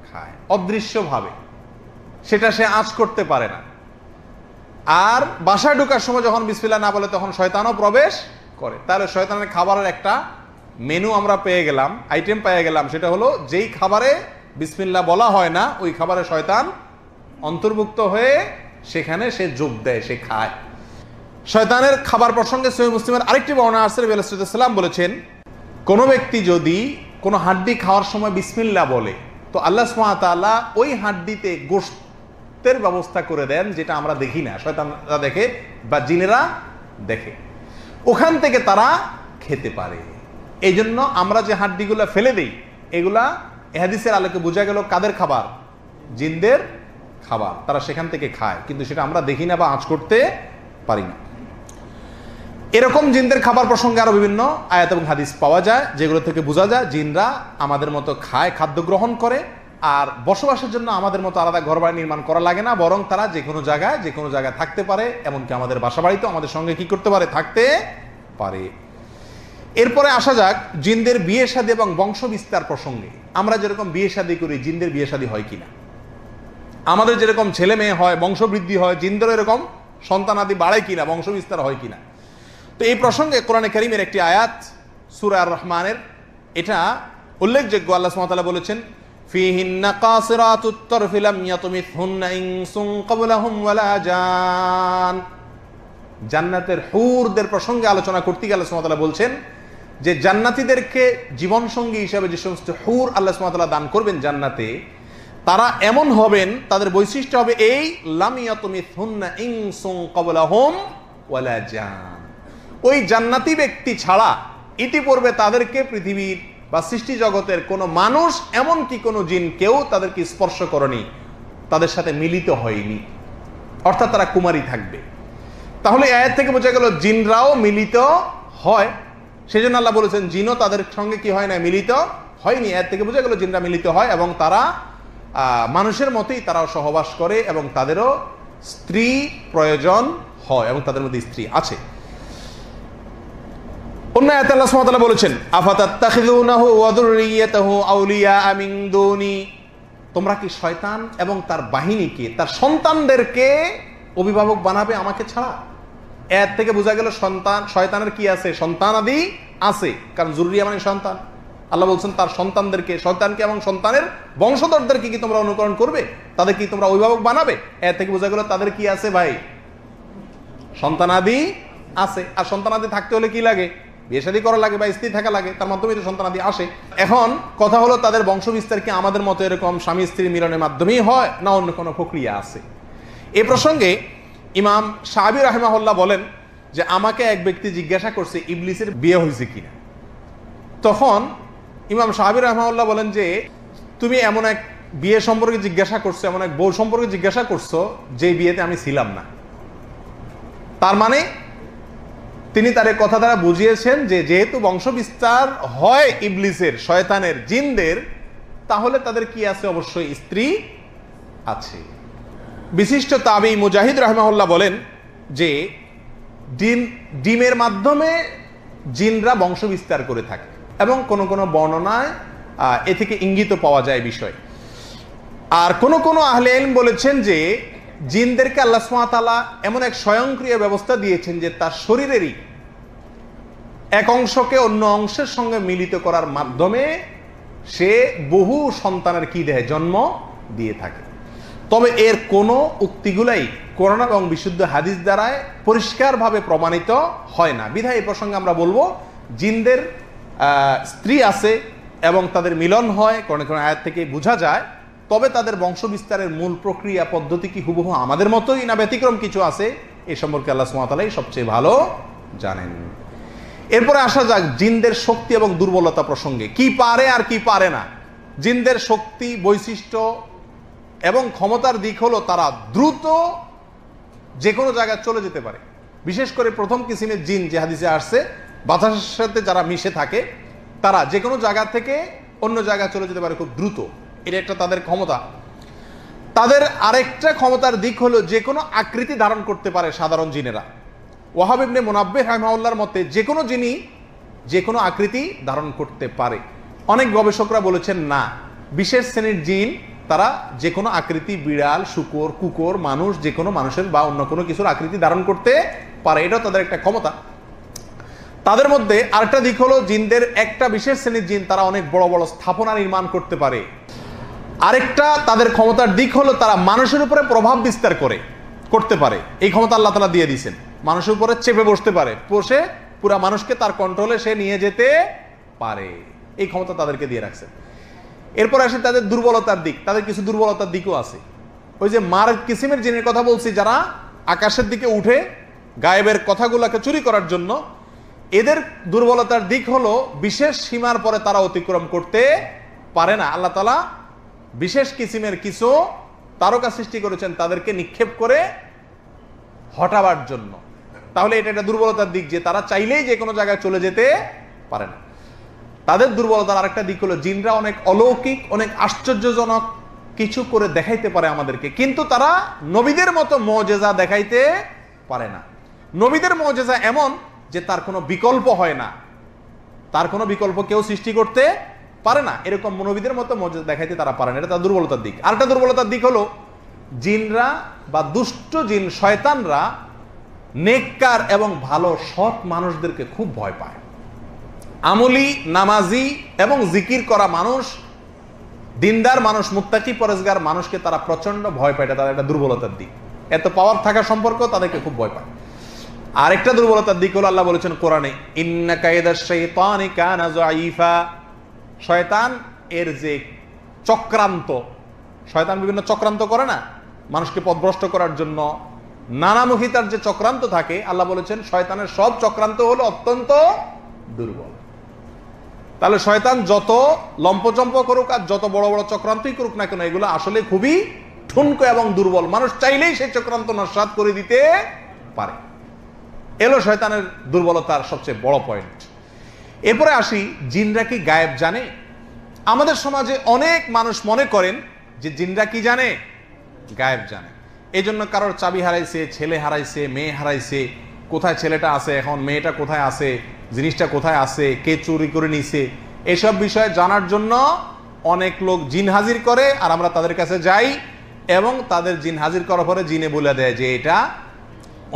খায়, অদৃশ্যভাবে, সেটা সে আঁচ করতে পারে না। আর বাসায় ঢোকার সময় যখন বিসমিল্লাহ না বলে তখন শয়তানও প্রবেশ করে। তাহলে শয়তানের খাবারের একটা মেনু আমরা পেয়ে গেলাম, আইটেম পেয়ে গেলাম। সেটা হলো যেই খাবারে বিসমিল্লাহ বলা হয় না, ওই খাবারে শয়তান অন্তর্ভুক্ত হয়ে সেখানে সে যোগ দেয়, সে খায়। শয়তানের খাবার প্রসঙ্গে সহিহ মুসলিমের আরেকটি বর্ণনা আছে, নবী আলাইহিস সালাম বলেছেন, কোন ব্যক্তি যদি কোনো হাড্ডি খাওয়ার সময় বিসমিল্লাহ বলে, তো আল্লাহ সুবহানাহু ওয়া তাআলা ওই হাড্ডিতে গোশতের ব্যবস্থা করে দেন, যেটা আমরা দেখি না, শয়তানরা দেখে বা জিনেরা দেখে, ওখান থেকে তারা খেতে পারে। এই জন্য আমরা যে হাড্ডিগুলা ফেলে দেই, এগুলা হাদিসের আলোকে বোঝা গেল কাদের খাবার? জিনদের খাবার। তারা সেখান থেকে খায়, কিন্তু সেটা আমরা দেখি না বা আঁচ করতে পারি না। এরকম জিনদের খাবার প্রসঙ্গে আরো বিভিন্ন আয়াত এবং হাদিস পাওয়া যায়, যেগুলো থেকে বোঝা যায় জিনরা আমাদের মতো খায়, খাদ্য গ্রহণ করে, আর বসবাসের জন্য আমাদের মতো আলাদা ঘরবাড়ি নির্মাণ করা লাগে না, বরং তারা যে কোনো জায়গায় থাকতে পারে, এমনকি আমাদের বাসা বাড়িতেও আমাদের সঙ্গে কি করতে পারে? থাকতে পারে। এরপরে আসা যাক জিনদের বিয়ে শাদী এবং বংশ বিস্তার প্রসঙ্গে। আমরা যেরকম বিয়ে শাদী করি, জিনদের বিয়ে শাদী হয় কিনা? আমাদের যেরকম ছেলে মেয়ে হয়, বংশবৃদ্ধি হয়, জিনদেরও এরকম সন্তানাদি বাড়ে কিনা, বংশ বিস্তার হয় কিনা? তো এই প্রসঙ্গে কোরআনে কারীমের একটি আয়াত সূরা আর রহমানের, এটা উল্লেখযোগ্য। আল্লাহ সুবহানাহু ওয়া তাআলা বলেছেন, ফীহিন্না কাসিরাতুত তারফি লাম ইয়াতমিসহুন্না ইনসুন ক্বাবলাহুম ওয়ালা জান। জান্নাতের হুরদের প্রসঙ্গে আলোচনা করতে গিয়ে আল্লাহ সুবহানাহু ওয়া তাআলা বলছেন যে জান্নাতীদেরকে জীবন সঙ্গী হিসেবে যে সমস্ত হুর আল্লাহ সুবহানাহু ওয়া তাআলা দান করবেন জান্নাতে, তারা এমন হবেন, তাদের বৈশিষ্ট্য হবে এই লাম ইয়াতমিসহুন্না ইনসুন ক্বাবলাহুম ওয়ালা জান। ওই জান্নাতি ব্যক্তি ছাড়া ইতিপূর্বে তাদেরকে পৃথিবীর বা সৃষ্টি জগতের কোনো মানুষ, এমনকি কোনো জিন, কেউ তাদেরকে স্পর্শ করেনি, তাদের সাথে মিলিত হয়নি, অর্থাৎ তারা কুমারী থাকবে। তাহলে এই আয়াত থেকে বোঝা গেল জিনরাও মিলিত হয়। সেই জন্য আল্লাহ বলেছেন জিনও তাদের সঙ্গে কি হয় না? মিলিত হয়নি। আয়াত থেকে বোঝা গেল জিনরা মিলিত হয় এবং তারা মানুষের মতোই তারাও সহবাস করে এবং তাদেরও স্ত্রী প্রয়োজন হয় এবং তাদের মধ্যে স্ত্রী আছে। অন্য আয়াতে আল্লাহ সুবহানাহু ওয়া তাআলা বলেছেন, আফাতাত্তাখিযুনাহু ওয়া যুররিয়াতাহু আউলিয়া মিন দুনি। তোমরা কি শয়তান এবং তার বাহিনীকে, তার সন্তানদেরকে অভিভাবক বানাবে আমাকে ছাড়া? এর থেকে বোঝা গেল শয়তানের কি আছে? সন্তানাদি আছে, কারণ যুররিয়া মানে সন্তান। আল্লাহ বলছেন তার সন্তানদেরকে, শয়তানকে এবং সন্তানের বংশধরদেরকে কি তোমরা অনুকরণ করবে? তাদের কি তোমরা অভিভাবক বানাবে? এর থেকে বোঝা গেল তাদের কি আছে ভাই? সন্তানাদি আছে। আর সন্তানাদি থাকতে হলে কি লাগে? বিয়ে শাদী করা লাগে বা স্ত্রী থাকা লাগে, তার মাধ্যমে তো সন্তানাদি আসে। এখন কথা হলো তাদের বংশ বিস্তার কি আমাদের মতো এরকম স্বামী স্ত্রী মিলনের মাধ্যমেই হয়, না অন্য কোনো প্রক্রিয়া আছে? এ প্রসঙ্গে ইমাম শাআবী রাহিমাহুল্লাহ বলেন যে আমাকে এক ব্যক্তি জিজ্ঞাসা করছে ইবলিসের বিয়ে হয়েছে কিনা। তখন ইমাম শাআবী রাহিমাহুল্লাহ বলেন যে তুমি এমন এক বিয়ে সম্পর্কে জিজ্ঞাসা করছো, এমন এক বউ সম্পর্কে জিজ্ঞাসা করছো যে বিয়েতে আমি ছিলাম না। তার মানে তিনি তার কথা দ্বারা বুঝিয়েছেন যে যেহেতু বংশ বিস্তার হয় ইবলিসের, শয়তানের, জিনদের, তাহলে তাদের কি আছে? অবশ্যই স্ত্রী আছে। বিশিষ্ট তাবেঈ মুজাহিদ রাহিমাহুল্লাহ বলেন যে ডিমের মাধ্যমে জিনরা বংশ বিস্তার করে থাকে এবং কোন কোন বর্ণনায় এ থেকে ইঙ্গিত পাওয়া যায় বিষয়। আর কোন কোন আহলে ইলম বলেছেন যে জিনদেরকে আল্লাহ সুবহানাহু ওয়া তাআলা এমন এক স্বয়ংক্রিয় ব্যবস্থা দিয়েছেন যে তার শরীরেরই এক অংশকে অন্য অংশের সঙ্গে মিলিত করার মাধ্যমে সে বহু সন্তানের কি দেয়? জন্ম দিয়ে থাকে। তবে এর কোনো উক্তিগুলাই কোরআন এবং বিশুদ্ধ হাদিস দ্বারায় পরিষ্কারভাবে প্রমাণিত হয় না। বিধায় এই প্রসঙ্গে আমরা বলবো জিনদের স্ত্রী আছে এবং তাদের মিলন হয়, কোন কোন আয়াত থেকে বোঝা যায়। তবে তাদের বংশ বিস্তারের মূল প্রক্রিয়া পদ্ধতি কি হুবহু আমাদের মতোই না ব্যতিক্রম কিছু আছে, এ সম্পর্কে আল্লাহ সুবহানাহু ওয়া তাআলাই সবচেয়ে ভালো জানেন। এরপরে আসা যাক জিনদের শক্তি এবং দুর্বলতা প্রসঙ্গে। কি পারে আর কি পারে না। জিনদের শক্তি, বৈশিষ্ট্য এবং ক্ষমতার দিক হলো তারা দ্রুত যে কোনো জায়গায় চলে যেতে পারে। বিশেষ করে প্রথম কিসিমের জিন যে হাদিসে আসছে, বাতাসের সাথে যারা মিশে থাকে, তারা যে কোনো জায়গা থেকে অন্য জায়গায় চলে যেতে পারে খুব দ্রুত। এটা একটা তাদের ক্ষমতা। তাদের আরেকটা ক্ষমতার দিক হলো যে কোনো আকৃতি ধারণ করতে পারে সাধারণ জিনেরা। ওয়াহাব ইবনে মুনাব্বিহ রাহিমাহুল্লাহর মতে যে কোনো জিনই যে কোনো আকৃতি ধারণ করতে পারে। অনেক গবেষকরা বলেছেন না, বিশেষ শ্রেণীর জিন তারা যে কোনো আকৃতি, বিড়াল, শূকর, কুকুর, মানুষ, যে কোনো মানুষের বা অন্য কোনো কিছুর আকৃতি ধারণ করতে পারে। এটাও তাদের একটা ক্ষমতা। তাদের মধ্যে আরেকটা দিক হলো জিনদের একটা বিশেষ শ্রেণীর জিন তারা অনেক বড় বড় স্থাপনা নির্মাণ করতে পারে। আরেকটা তাদের ক্ষমতার দিক হলো তারা মানুষের উপরে প্রভাব বিস্তার করতে পারে। এই ক্ষমতা আল্লাহ তাআলা দিয়ে দিয়েছেন। মানুষের উপরে চেপে বসতে পারে, বসে পুরা মানুষকে তার কন্ট্রোলে সে নিয়ে যেতে পারে। এই ক্ষমতা তাদেরকে দিয়ে রাখছেন। এরপর আসে তাদের দুর্বলতার দিক। তাদের কিছু দুর্বলতার দিকও আছে। ওই যে মার কিসিমের জিনের কথা বলছি, যারা আকাশের দিকে উঠে গায়েবের কথাগুলোকে চুরি করার জন্য, এদের দুর্বলতার দিক হলো বিশেষ সীমার পরে তারা অতিক্রম করতে পারে না। আল্লাহ তাআলা বিশেষ কিসিমের কিছু তারকা সৃষ্টি করেছেন তাদেরকে নিক্ষেপ করে হটাবার জন্য। তাহলে এটা একটা দুর্বলতার দিক যে তারা চাইলেই যে কোনো জায়গায় চলে যেতে পারে না। তাদের দুর্বলতার আরেকটা দিক হলো জিনরা অনেক অলৌকিক, অনেক আশ্চর্যজনক কিছু করে দেখাইতে পারে আমাদেরকে, কিন্তু তারা নবীদের মতো মুজিজা দেখাইতে পারে না। নবীদের মুজিজা এমন যে তার কোনো বিকল্প হয় না, তার কোনো বিকল্প কেউ সৃষ্টি করতে পারে না। এরকম নবীদের মতো মুজিজা দেখাইতে তারা পারে না, এটা তার দুর্বলতার দিক। আরেকটা দুর্বলতার দিক হলো জিনরা বা দুষ্ট জিন শয়তানরা নেককার এবং ভালো সৎ মানুষদেরকে খুব ভয় পায়। আমলি, নামাজি এবং জিকির করা মানুষ, দিনদার মানুষ, মুত্তাকি পরেজগার মানুষকে তারা প্রচন্ড ভয় পায়। এটা তাদের একটা দুর্বলতার দিক। এত পাওয়ার থাকা সম্পর্ক তাদেরকে খুব ভয় পায়। আরেকটা দুর্বলতার দিক হলো আল্লাহ বলেছেন কোরআনে, ইন্না কায়দাশ শাইতানি কানা যায়ীফা। শয়তান এর যে চক্রান্ত, শয়তান বিভিন্ন চক্রান্ত করে না মানুষকে পথভ্রষ্ট করার জন্য, নানামুখী তার যে চক্রান্ত থাকে, আল্লাহ বলেছেন শয়তানের সব চক্রান্ত হলো অত্যন্ত দুর্বল। তাহলে শয়তান যত লম্পচম্প করুক আর যত বড় বড় চক্রান্তই করুক না কেন, এগুলো আসলে খুবই ঠুনকো এবং দুর্বল। মানুষ চাইলেই সেই চক্রান্ত নস্যাৎ করে দিতে পারে। এলো শয়তানের দুর্বলতার সবচেয়ে বড় পয়েন্ট। এরপরে আসি, জিনরা কি গায়েব জানে? আমাদের সমাজে অনেক মানুষ মনে করেন যে জিনরা কি জানে? গায়েব জানে। এই জন্য কারোর চাবি হারাইছে, ছেলে হারাইছে, মেয়ে হারাইছে, কোথায় ছেলেটা আছে, এখন মেয়েটা কোথায় আছে, জিনিসটা কোথায় আছে, কে চুরি করে নিছে, এসব বিষয়ে জানার জন্য অনেক লোক জিন হাজির করে, আর আমরা তাদের কাছে যাই এবং তাদের জিন হাজির করার পরে জিনে বলে দেয় যে এটা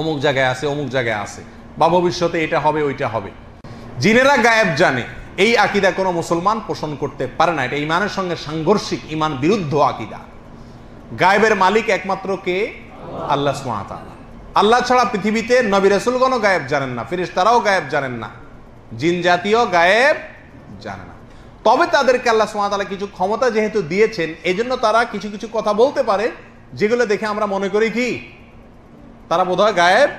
অমুক জায়গায় আছে, অমুক জায়গায় আছে, বা ভবিষ্যতে এটা হবে, ওইটা হবে। জিনেরা গায়েব জানে, এই আকীদা কোনো মুসলমান পোষণ করতে পারে না। এটা ইমানের সঙ্গে সাংঘর্ষিক, ইমান বিরুদ্ধ আকীদা। গায়েবের মালিক একমাত্র কে? আল্লাহ সুবহানাহু ওয়া তাআলা। আল্লাহ ছাড়া পৃথিবীতে নবী রাসূলগণও গায়েব জানেন না, ফেরেশতারাও গায়েব জানেন না, জিন জাতীয় গায়েব জানে না। তবে তাদেরকে আল্লাহ সুবহানাহু ওয়া তাআলা কিছু ক্ষমতা যেহেতু দিয়েছেন, এজন্য তারা কিছু কিছু কথা বলতে পারে যেগুলো দেখে আমরা মনে করি কি তারা বোধহয় গায়েব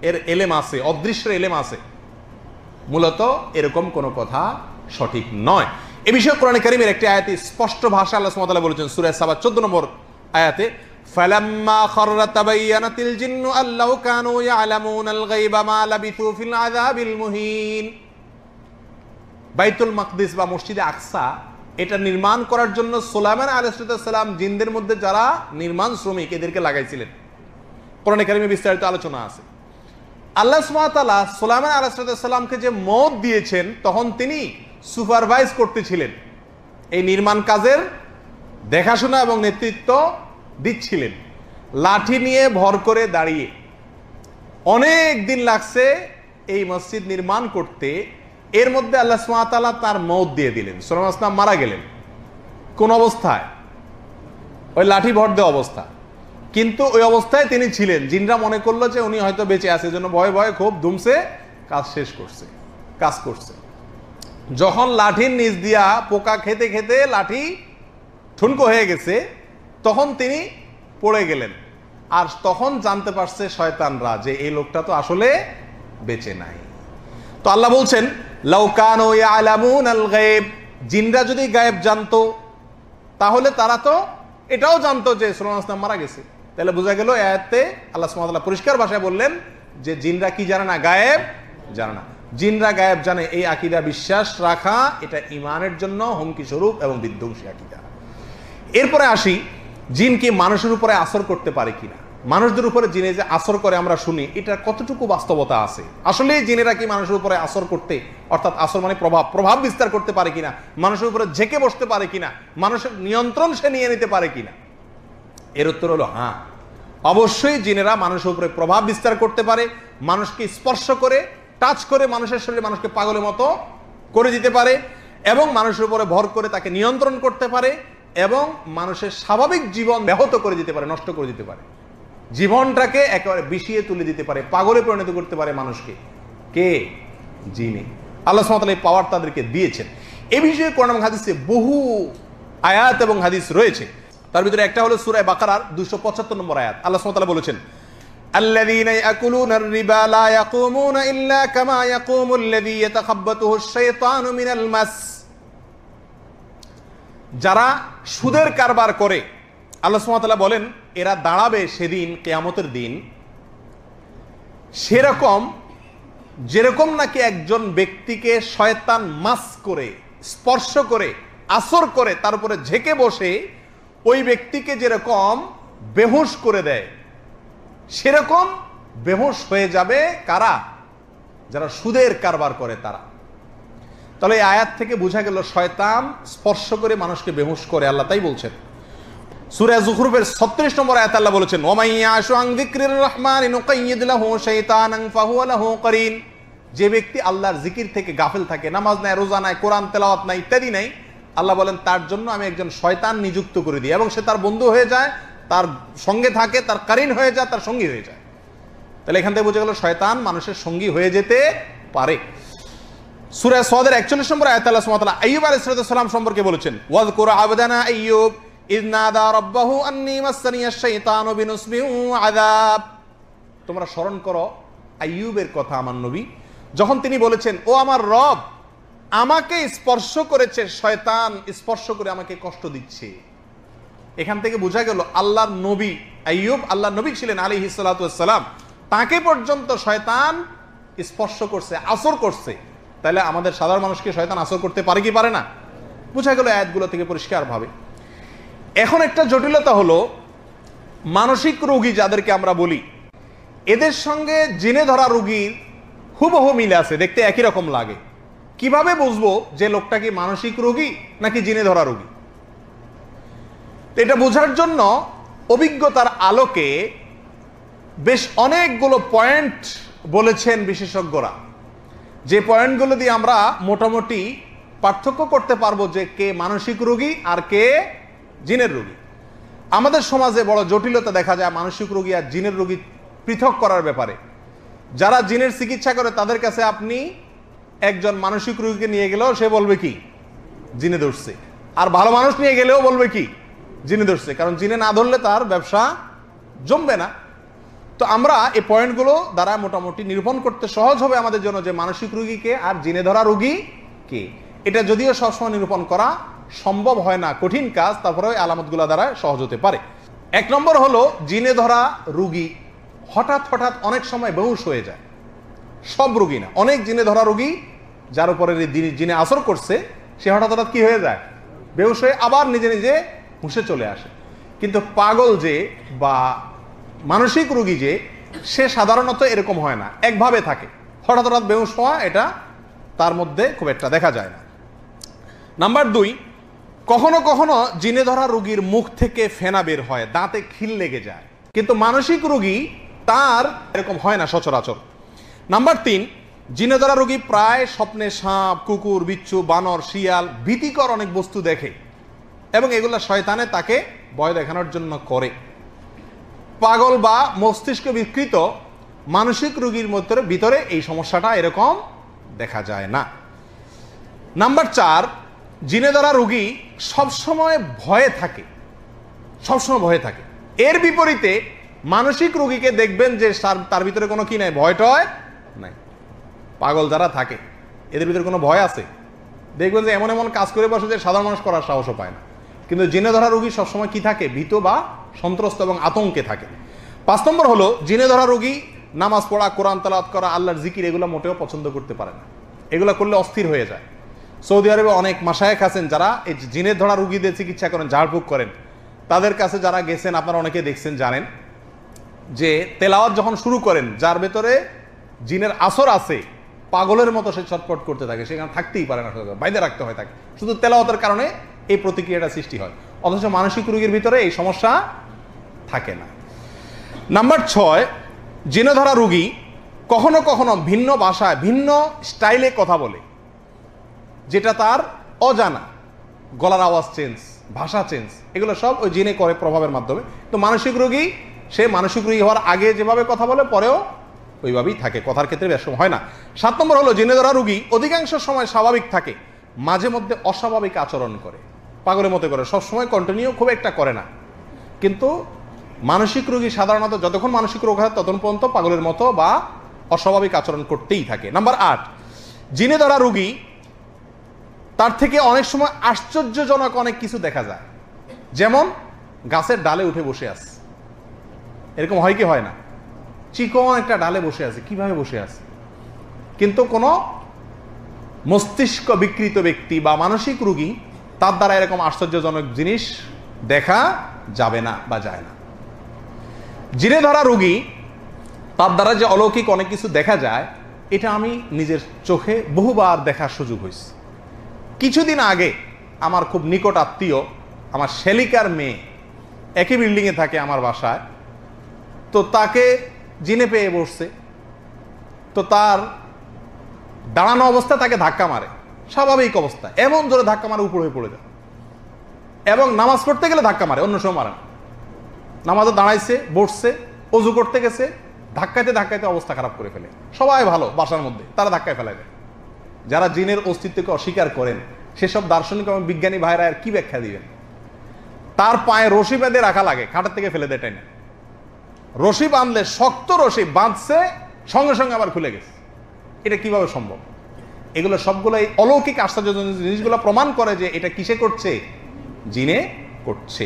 এর এলেম আছে, অদৃশ্যের এলেম আছে। মূলত এরকম কোনো কথা সঠিক নয়। এ বিষয়ে কোরআনে কারীমের একটি আয়াতে স্পষ্ট ভাষা আল্লাহ সুবহানাহু ওয়া তাআলা বলেছেন সূরা সাবা 14 নম্বর আয়াতে, ফালাম্মা খাররা তাবায়্যানাতিল জিন্নু আল্লাউ কানু ইয়ালামুনাল গায়বা মা লাবিথু ফিল আযাবিল মুহিন। বাইতুল মাকদিস বা মসজিদে আকসা, এটা নির্মাণ করার জন্য সুলাইমান আলাইহিস সালাম জিনদের মধ্যে যারা নির্মাণ শ্রমিক এদেরকে লাগাইছিলেন। কোরআনে কারীমে বিস্তারিত আলোচনা আছে। আল্লাহ সুবহানাহু ওয়া তাআলা সুলাইমান আলাইহিস সালামকে যে মওত দিয়েছেন, তখন তিনি সুপারভাইজ করতেছিলেন, এই নির্মাণ কাজের দেখাশোনা এবং নেতৃত্ব দিচ্ছিলেন। লাঠি নিয়ে ভর করে দাঁড়িয়ে অনেক দিন লাগছে এই মসজিদ নির্মাণ করতে। এর মধ্যে আল্লাহ সুবহানাহু ওয়া তাআলা তার মওত দিয়ে দিলেন। সুলাইমান আলাইহিস সালাম মারা গেলেন। কোন অবস্থায়? ওই লাঠি ভর দেওয়া অবস্থা। কিন্তু ওই অবস্থায় তিনি ছিলেন। জিনরা মনে করলো যে উনি হয়তো বেঁচে আছে, জন্য ভয়ে ভয়ে খুব ধুমছে কাজ শেষ করছে, কাজ করছে। যখন লাঠির নিচ দিয়া পোকা খেতে খেতে লাঠি ঠুনকো হয়ে গেছে, তখন তিনি পড়ে গেলেন। আর তখন জানতে পারছে শয়তানরা যে এই লোকটা তো আসলে বেঁচে নাই। তো আল্লাহ বলছেন, লাউ কানু ইয়ালামুনাল গায়ব, জিনরা যদি গায়েব জানতো তাহলে তারা তো এটাও জানতো যে সুলাইমান আলাইহিস সালাম মারা গেছে। তাহলে বোঝা গেল আয়াতে আল্লাহ সুবহানাহু ওয়া তাআলা পরিষ্কার ভাষায় বললেন যে জিনরা কি জানে না? গায়েব জানে না। জিনরা গায়েব জানে, এই আকীদা বিশ্বাস রাখা এটা ঈমানের জন্য হুমকি স্বরূপ এবং বিধ্বংসী আকীদা। এরপরে আসি, জিন কি মানুষের উপরে আসর করতে পারে কিনা? মানুষদের উপরে জিনে যে আসর করে আমরা শুনি, এটা কতটুকু বাস্তবতা আছে? আসলে জিনেরা কি মানুষের উপরে আসর করতে, অর্থাৎ আসর মানে প্রভাব বিস্তার করতে পারে কিনা, মানুষের উপরে ঝেঁকে বসতে পারে কিনা, মানুষের নিয়ন্ত্রণ সে নিয়ে নিতে পারে কিনা? এর উত্তর হলো হ্যাঁ, অবশ্যই জিনেরা মানুষের উপরে প্রভাব বিস্তার করতে পারে, মানুষকে স্পর্শ করে, টাচ করে মানুষের শরীরে মানুষকে পাগলের মতো করে দিতে পারে, এবং মানুষের উপরে ভর করে তাকে নিয়ন্ত্রণ করতে পারে, এবং মানুষের স্বাভাবিক জীবন ব্যাহত করে দিতে পারে, নষ্ট করে দিতে পারে, জীবনটাকে একেবারে বিষিয়ে তুলে দিতে পারে, পাগলে পরিণত করতে পারে মানুষকে। কে? জিনে। আল্লাহ সুবহানাহু ওয়া তাআলা এই পাওয়ার তাদেরকে দিয়েছেন। এই বিষয়ে কোরআন এবং হাদিসে বহু আয়াত এবং হাদিস রয়েছে। তার ভিতরে একটা হলো সূরা বাকারার 275 নম্বর আয়াত। আল্লাহ সুবহানাহু ওয়া তাআলা বলেছেন, আল্লাযীনা ইয়াকুলুনার রিবা লা ইয়াকুমুনা ইল্লা কামা ইয়াকুমুল্লাযী ইয়াতাখাব্বাতুহুশ শাইতানু মিনাল মাস। যারা সুদের কারবার করে, আল্লাহ সুবহানাহু ওয়া তাআলা বলেন এরা দাঁড়াবে সেদিন কিয়ামতের দিন সেরকম যেরকম নাকি একজন ব্যক্তিকে শয়তান মাস করে, স্পর্শ করে, আসর করে, তার উপরে ঝেঁকে বসে ওই ব্যক্তিকে যেরকম বেহুশ করে দেয়, সেরকম বেহুশ হয়ে যাবে কারা? যারা সুদের কারবার করে তারা। তাহলে এই আয়াত থেকে বোঝা গেল শয়তান স্পর্শ করে মানুষকে বেহুশ করে, আল্লাহ তাই বলছেন। সূরা যুখরুফের 36 নম্বর আয়াতে আল্লাহ বলেছেন, ওয়ামাইয়াশু আন যিকরির রহমানি নুকাইয়িদ লাহু শাইতানান ফাহুয়া লাহু করিন। যে ব্যক্তি আল্লাহর জিকির থেকে গাফিল থাকে, নামাজ নাই, রোজা নাই, কোরআন তেলাওয়াত নাই, ইত্যাদি নাই, আল্লাহ বলেন তার জন্য আমি একজন শয়তান নিযুক্ত করে দিই এবং সে তার বন্ধু হয়ে যায়, তার সঙ্গে থাকে, তার কারিন হয়ে যায়, তার সঙ্গী হয়ে যায়। তাহলে এখান থেকে বোঝা গেল শয়তান মানুষের সঙ্গী হয়ে যেতে পারে। সূরা সাদের 41 নম্বর আয়াতে আল্লাহ সুবহানাহু ওয়া তাআলা আইয়ুব আলাইহিস সালাম সম্পর্কে বলেছেন, ওয়াযকুর আবদানা আইয়ুব ইয নাদা রাব্বাহু আন্নী মাসসানিয়াশ শাইতানু বিনুসবিন ওয়া আযাব। তোমরা স্মরণ করো আইয়ুবের কথা আমার নবী, যখন তিনি বলেছেন ও আমার রব, আমাকে স্পর্শ করেছে শয়তান, স্পর্শ করে আমাকে কষ্ট দিচ্ছে। এখান থেকে বোঝা গেল আল্লাহর নবী আইয়ুব আল্লাহর নবী ছিলেন আলাইহিস সালাতু ওয়াস সালাম, তাকে পর্যন্ত শয়তান স্পর্শ করছে, আসর করছে। তাহলে আমাদের সাধারণ মানুষকে শয়তান আসর করতে পারে কি পারে না? বোঝা গেল আয়াতগুলো থেকে পরিষ্কারভাবে। এখন একটা জটিলতা হলো মানসিক রোগী যাদেরকে আমরা বলি, এদের সঙ্গে জিনে ধরা রোগীর হুবহু মিল আছে, দেখতে একই রকম লাগে। কিভাবে বুঝবো যে লোকটা কি মানসিক রোগী নাকি জিনে ধরা রোগী? এটা বোঝার জন্য অভিজ্ঞতার আলোকে বেশ অনেকগুলো পয়েন্ট বলেছেন বিশেষজ্ঞরা, যে পয়েন্টগুলো দিয়ে আমরা মোটামুটি পার্থক্য করতে পারবো যে কে মানসিক রোগী আর কে জিনের রোগী। আমাদের সমাজে বড় জটিলতা দেখা যায় মানসিক রোগী আর জিনের রোগী পৃথক করার ব্যাপারে। যারা জিনের চিকিৎসা করে তাদের কাছে আপনি একজন মানসিক রোগীকে নিয়ে গেলেও সে বলবে কি জিনে ধরছে, আর ভালো মানুষ নিয়ে গেলেও বলবে কি জিনে ধরছে, কারণ জিনে না ধরলে তার ব্যবসা জমবে না। তো আমরা এই পয়েন্টগুলো দ্বারা মোটামুটি নিরূপণ করতে সহজ হবে আমাদের জন্য যে মানসিক রোগীকে আর জিনে ধরা রোগী কে। এটা যদিও সবসময় নিরূপণ করা সম্ভব হয় না, কঠিন কাজ, তারপরে ওই আলামতগুলো দ্বারা সহজ হতে পারে। এক নম্বর হলো জিনে ধরা রোগী হঠাৎ হঠাৎ অনেক সময় বেহুশ হয়ে যায়। সব রোগী না, অনেক জিনে ধরা রোগী যার উপরে জিনে আসর করছে সে হঠাৎ হঠাৎ কি হয়ে যায়, বেহুশ হয়ে আবার নিজে নিজে হুঁশে চলে আসে। কিন্তু পাগল যে বা মানসিক রোগী যে, সে সাধারণত এরকম হয় না, একভাবে থাকে। হঠাৎ হঠাৎ বেহুশ হওয়া এটা তার মধ্যে খুব একটা দেখা যায় না। নাম্বার 2, কখনো কখনো জিনে ধরা রোগীর মুখ থেকে ফেনা বের হয়, দাঁতে খিল লেগে যায়, কিন্তু মানসিক রোগী তার এরকম হয় না সচরাচর। নাম্বার 3, জিনে ধরা রোগী প্রায় স্বপ্নে সাপ, কুকুর, বিচ্ছু, বানর, শিয়াল, ভীতিকর অনেক বস্তু দেখে এবং এগুলো শয়তানে তাকে ভয় দেখানোর জন্য করে। পাগল বা মস্তিষ্ক বিকৃত মানসিক রোগীর ভিতরে এই সমস্যাটা এরকম দেখা যায় না। নাম্বার 4, জিনে ধরা রোগী সবসময় ভয়ে থাকে, সবসময় ভয়ে থাকে। এর বিপরীতে মানসিক রোগীকে দেখবেন যে তার ভিতরে কোনো কি নাই, ভয় টয় নাই। পাগল যারা থাকে এদের ভিতরে কোনো ভয় আছে, দেখবেন যে এমন এমন কাজ করে বসে যে সাধারণ মানুষ করার সাহসও পায় না। কিন্তু জিনে ধরা রোগী সবসময় কি থাকে, ভীত বা সন্ত্রস্ত এবং আতঙ্কে থাকে। 5 নম্বর হলো জিনে ধরা রোগী নামাজ পড়া, কোরআন তেলাওয়াত করা, আল্লাহর জিকির এগুলো মোটেও পছন্দ করতে পারে না, এগুলো করলে অস্থির হয়ে যায়। সৌদি আরবে অনেক মাশায়েখ আছেন যারা এই জিনে ধরা রোগীদের চিকিৎসা করেন, ঝাড়ফুঁক করেন। তাদের কাছে যারা গেছেন আপনারা অনেকে দেখছেন, জানেন যে তেলাওয়াত যখন শুরু করেন যার ভেতরে জিনের আসর আছে, পাগলের মতো সে ছটফট করতে থাকে, সেখানে থাকতেই পারে না, বাইরে রাখতে হয় তাকে, শুধু তেলাওয়াতের কারণে এই প্রতিক্রিয়াটা সৃষ্টি হয়। অথচ মানসিক রোগীর ভিতরে এই সমস্যা থাকে না। নাম্বার 6, জিনে ধরা রোগী কখনো কখনো ভিন্ন ভাষায় ভিন্ন স্টাইলে কথা বলে, যেটা তার অজানা, গলার আওয়াজ চেঞ্জ, ভাষা চেঞ্জ, এগুলো সব ওই জিনে করে প্রভাবের মাধ্যমে। তো মানসিক রোগী সে মানসিক রোগী হওয়ার আগে যেভাবে কথা বলে পরেও ওইভাবেই থাকে, কথার ক্ষেত্রে ব্যাসম হয় না। 7 নম্বর হলো জিনে ধরা রোগী অধিকাংশ সময় স্বাভাবিক থাকে, মাঝে মধ্যে অস্বাভাবিক আচরণ করে। পাগলের মতো করে, সবসময় কন্টিনিউ খুব একটা করে না। কিন্তু মানসিক রোগী সাধারণত যতক্ষণ মানসিক রোগ হয় ততক্ষণ পর্যন্ত পাগলের মতো বা অস্বাভাবিক আচরণ করতেই থাকে। নাম্বার 8, জিনে ধরা রোগী, তার থেকে অনেক সময় আশ্চর্যজনক অনেক কিছু দেখা যায়। যেমন গাছের ডালে উঠে বসে আছে, এরকম হয় কি হয় না? চিকন একটা ডালে বসে আছে, কিভাবে বসে আছে? কিন্তু কোনো মস্তিষ্ক বিকৃত ব্যক্তি বা মানসিক রোগী, তার দ্বারা এরকম আশ্চর্যজনক জিনিস দেখা যাবে না বা যায় না। জিনে ধরা রোগী, তার দ্বারা যে অলৌকিক অনেক কিছু দেখা যায়, এটা আমি নিজের চোখে বহুবার দেখার সুযোগ হয়েছে। কিছুদিন আগে আমার খুব নিকট আত্মীয়, আমার শ্যালিকার মেয়ে, একই বিল্ডিংয়ে থাকে আমার বাসায়, তো তাকে জিনে পেয়ে বসছে। তো তার দাঁড়ানো অবস্থা তাকে ধাক্কা মারে, স্বাভাবিক অবস্থা, এমন জোরে ধাক্কা মারে উপর হয়ে পড়ে যায়। এবং নামাজ পড়তে গেলে ধাক্কা মারে, অন্য সময় মারে না। নামাজে দাঁড়াইছে, বসছে, অজু করতে গেছে, ধাক্কাইতে ধাক্কাইতে অবস্থা খারাপ করে ফেলে। সবাই ভালো বাসার মধ্যে, তারা ধাক্কায় ফেলে দেয়। যারা জিনের অস্তিত্বকে অস্বীকার করেন সেসব দার্শনিক এবং বিজ্ঞানী ভাইরা আর কি ব্যাখ্যা দিবেন? তার পায়ে রশি বেঁধে রাখা লাগে, খাটের থেকে ফেলে দেয় টাইনা। রশি বাঁধলে, শক্ত রশি বাঁধছে, সঙ্গে সঙ্গে আবার খুলে গেছে। এটা কিভাবে সম্ভব? এগুলো সবগুলো এই অলৌকিক আশ্চর্যজনক জিনিসগুলো প্রমাণ করে যে এটা কিসে করছে? জিনে করছে।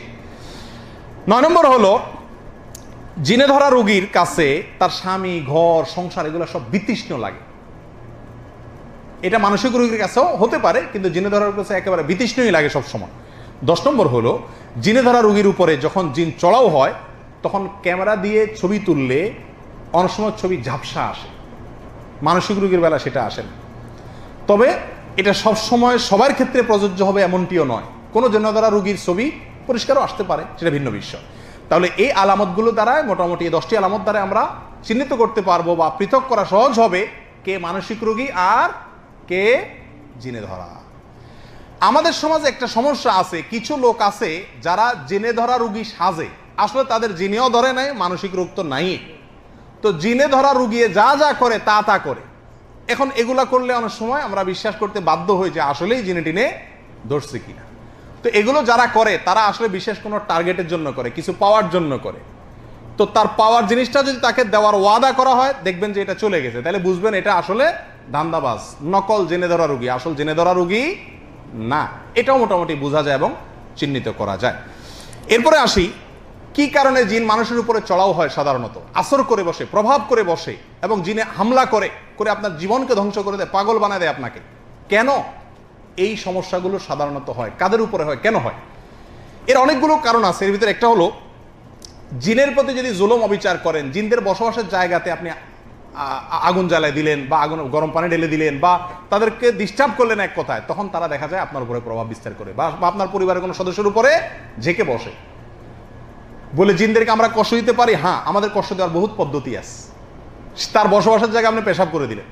9 নম্বর হলো, জিনে ধরা রোগীর কাছে তার স্বামী, ঘর, সংসার এগুলো সব বিতৃষ্ণ লাগে। এটা মানসিক রোগীর কাছেও হতে পারে, কিন্তু জিনে ধরার কাছে একেবারে বিতৃষ্ণই লাগে সব সময়। 10 নম্বর হলো, জিনে ধরা রোগীর উপরে যখন জিন চড়াও হয়, তখন ক্যামেরা দিয়ে ছবি তুললে অনেক সময় ছবি ঝাপসা আসে। মানসিক রোগীর বেলা সেটা আসে না। তবে এটা সব সময় সবার ক্ষেত্রে প্রযোজ্য হবে এমনটিও নয়। কোনো জিনে ধরা রোগীর ছবি পরিষ্কারও আসতে পারে, সেটা ভিন্ন বিষয়। তাহলে এই আলামতগুলো দ্বারা, মোটামুটি 10টি আলামত দ্বারা আমরা চিহ্নিত করতে পারবো বা পৃথক করা সহজ হবে কে মানসিক রোগী আর কে জিনে ধরা। আমাদের সমাজে একটা সমস্যা আছে, কিছু লোক আছে যারা জিনে ধরা রোগী সাজে, আসলে তাদের জিনেও ধরে নাই, মানসিক রোগ তো নাই। তো জিনে ধরা রোগী যা যা করে তা তা করে। এখন এগুলা করলে অনেক সময় আমরা বিশ্বাস করতে বাধ্য হই যে আসলেই জিনে টিনে ধরছে কিনা। তো এগুলো যারা করে তারা আসলে বিশেষ কোনো টার্গেটের জন্য করে, কিছু পাওয়ার জন্য করে। তো তার পাওয়ার জিনিসটা যদি তাকে দেওয়ার ওয়াদা করা হয়, দেখবেন যে এটা চলে গেছে, তাহলে বুঝবেন এটা আসলে ধান্দাবাজ, নকল জেনে ধরা রোগী, আসল জেনে ধরা রোগী না। এটাও মোটামুটি বোঝা যায় এবং চিহ্নিত করা যায়। এরপরে আসি, কি কারণে জিন মানুষের উপরে চড়াও হয়? সাধারণত আসর করে বসে, প্রভাব করে বসে, এবং জিনে হামলা করে করে আপনার জীবনকে ধ্বংস করে দেয়, পাগল বানায় দেয় আপনাকে। কেন এই সমস্যাগুলো সাধারণত হয়? কাদের উপরে হয়? কেন হয়? এর অনেকগুলো কারণ আছে। এর ভিতরে একটা হলো, জিনের প্রতি যদি জুলুম অবিচার করেন, জিনদের বসবাসের জায়গাতে আপনি আগুন জ্বালায় দিলেন বা আগুন গরম পানি ঢেলে দিলেন বা তাদেরকে ডিস্টার্ব করলেন এক কথায়, তখন তারা দেখা যায় আপনার উপরে প্রভাব বিস্তার করে বা আপনার পরিবারের কোনো সদস্যের উপরে ঝেঁকে বসে। বলে জিনদেরকে আমরা কষ্ট দিতে পারি? হ্যাঁ, আমাদের কষ্ট দেওয়ার বহুত পদ্ধতি আছে। তার বসবাসের জায়গায় আপনি পেশাব করে দিলেন,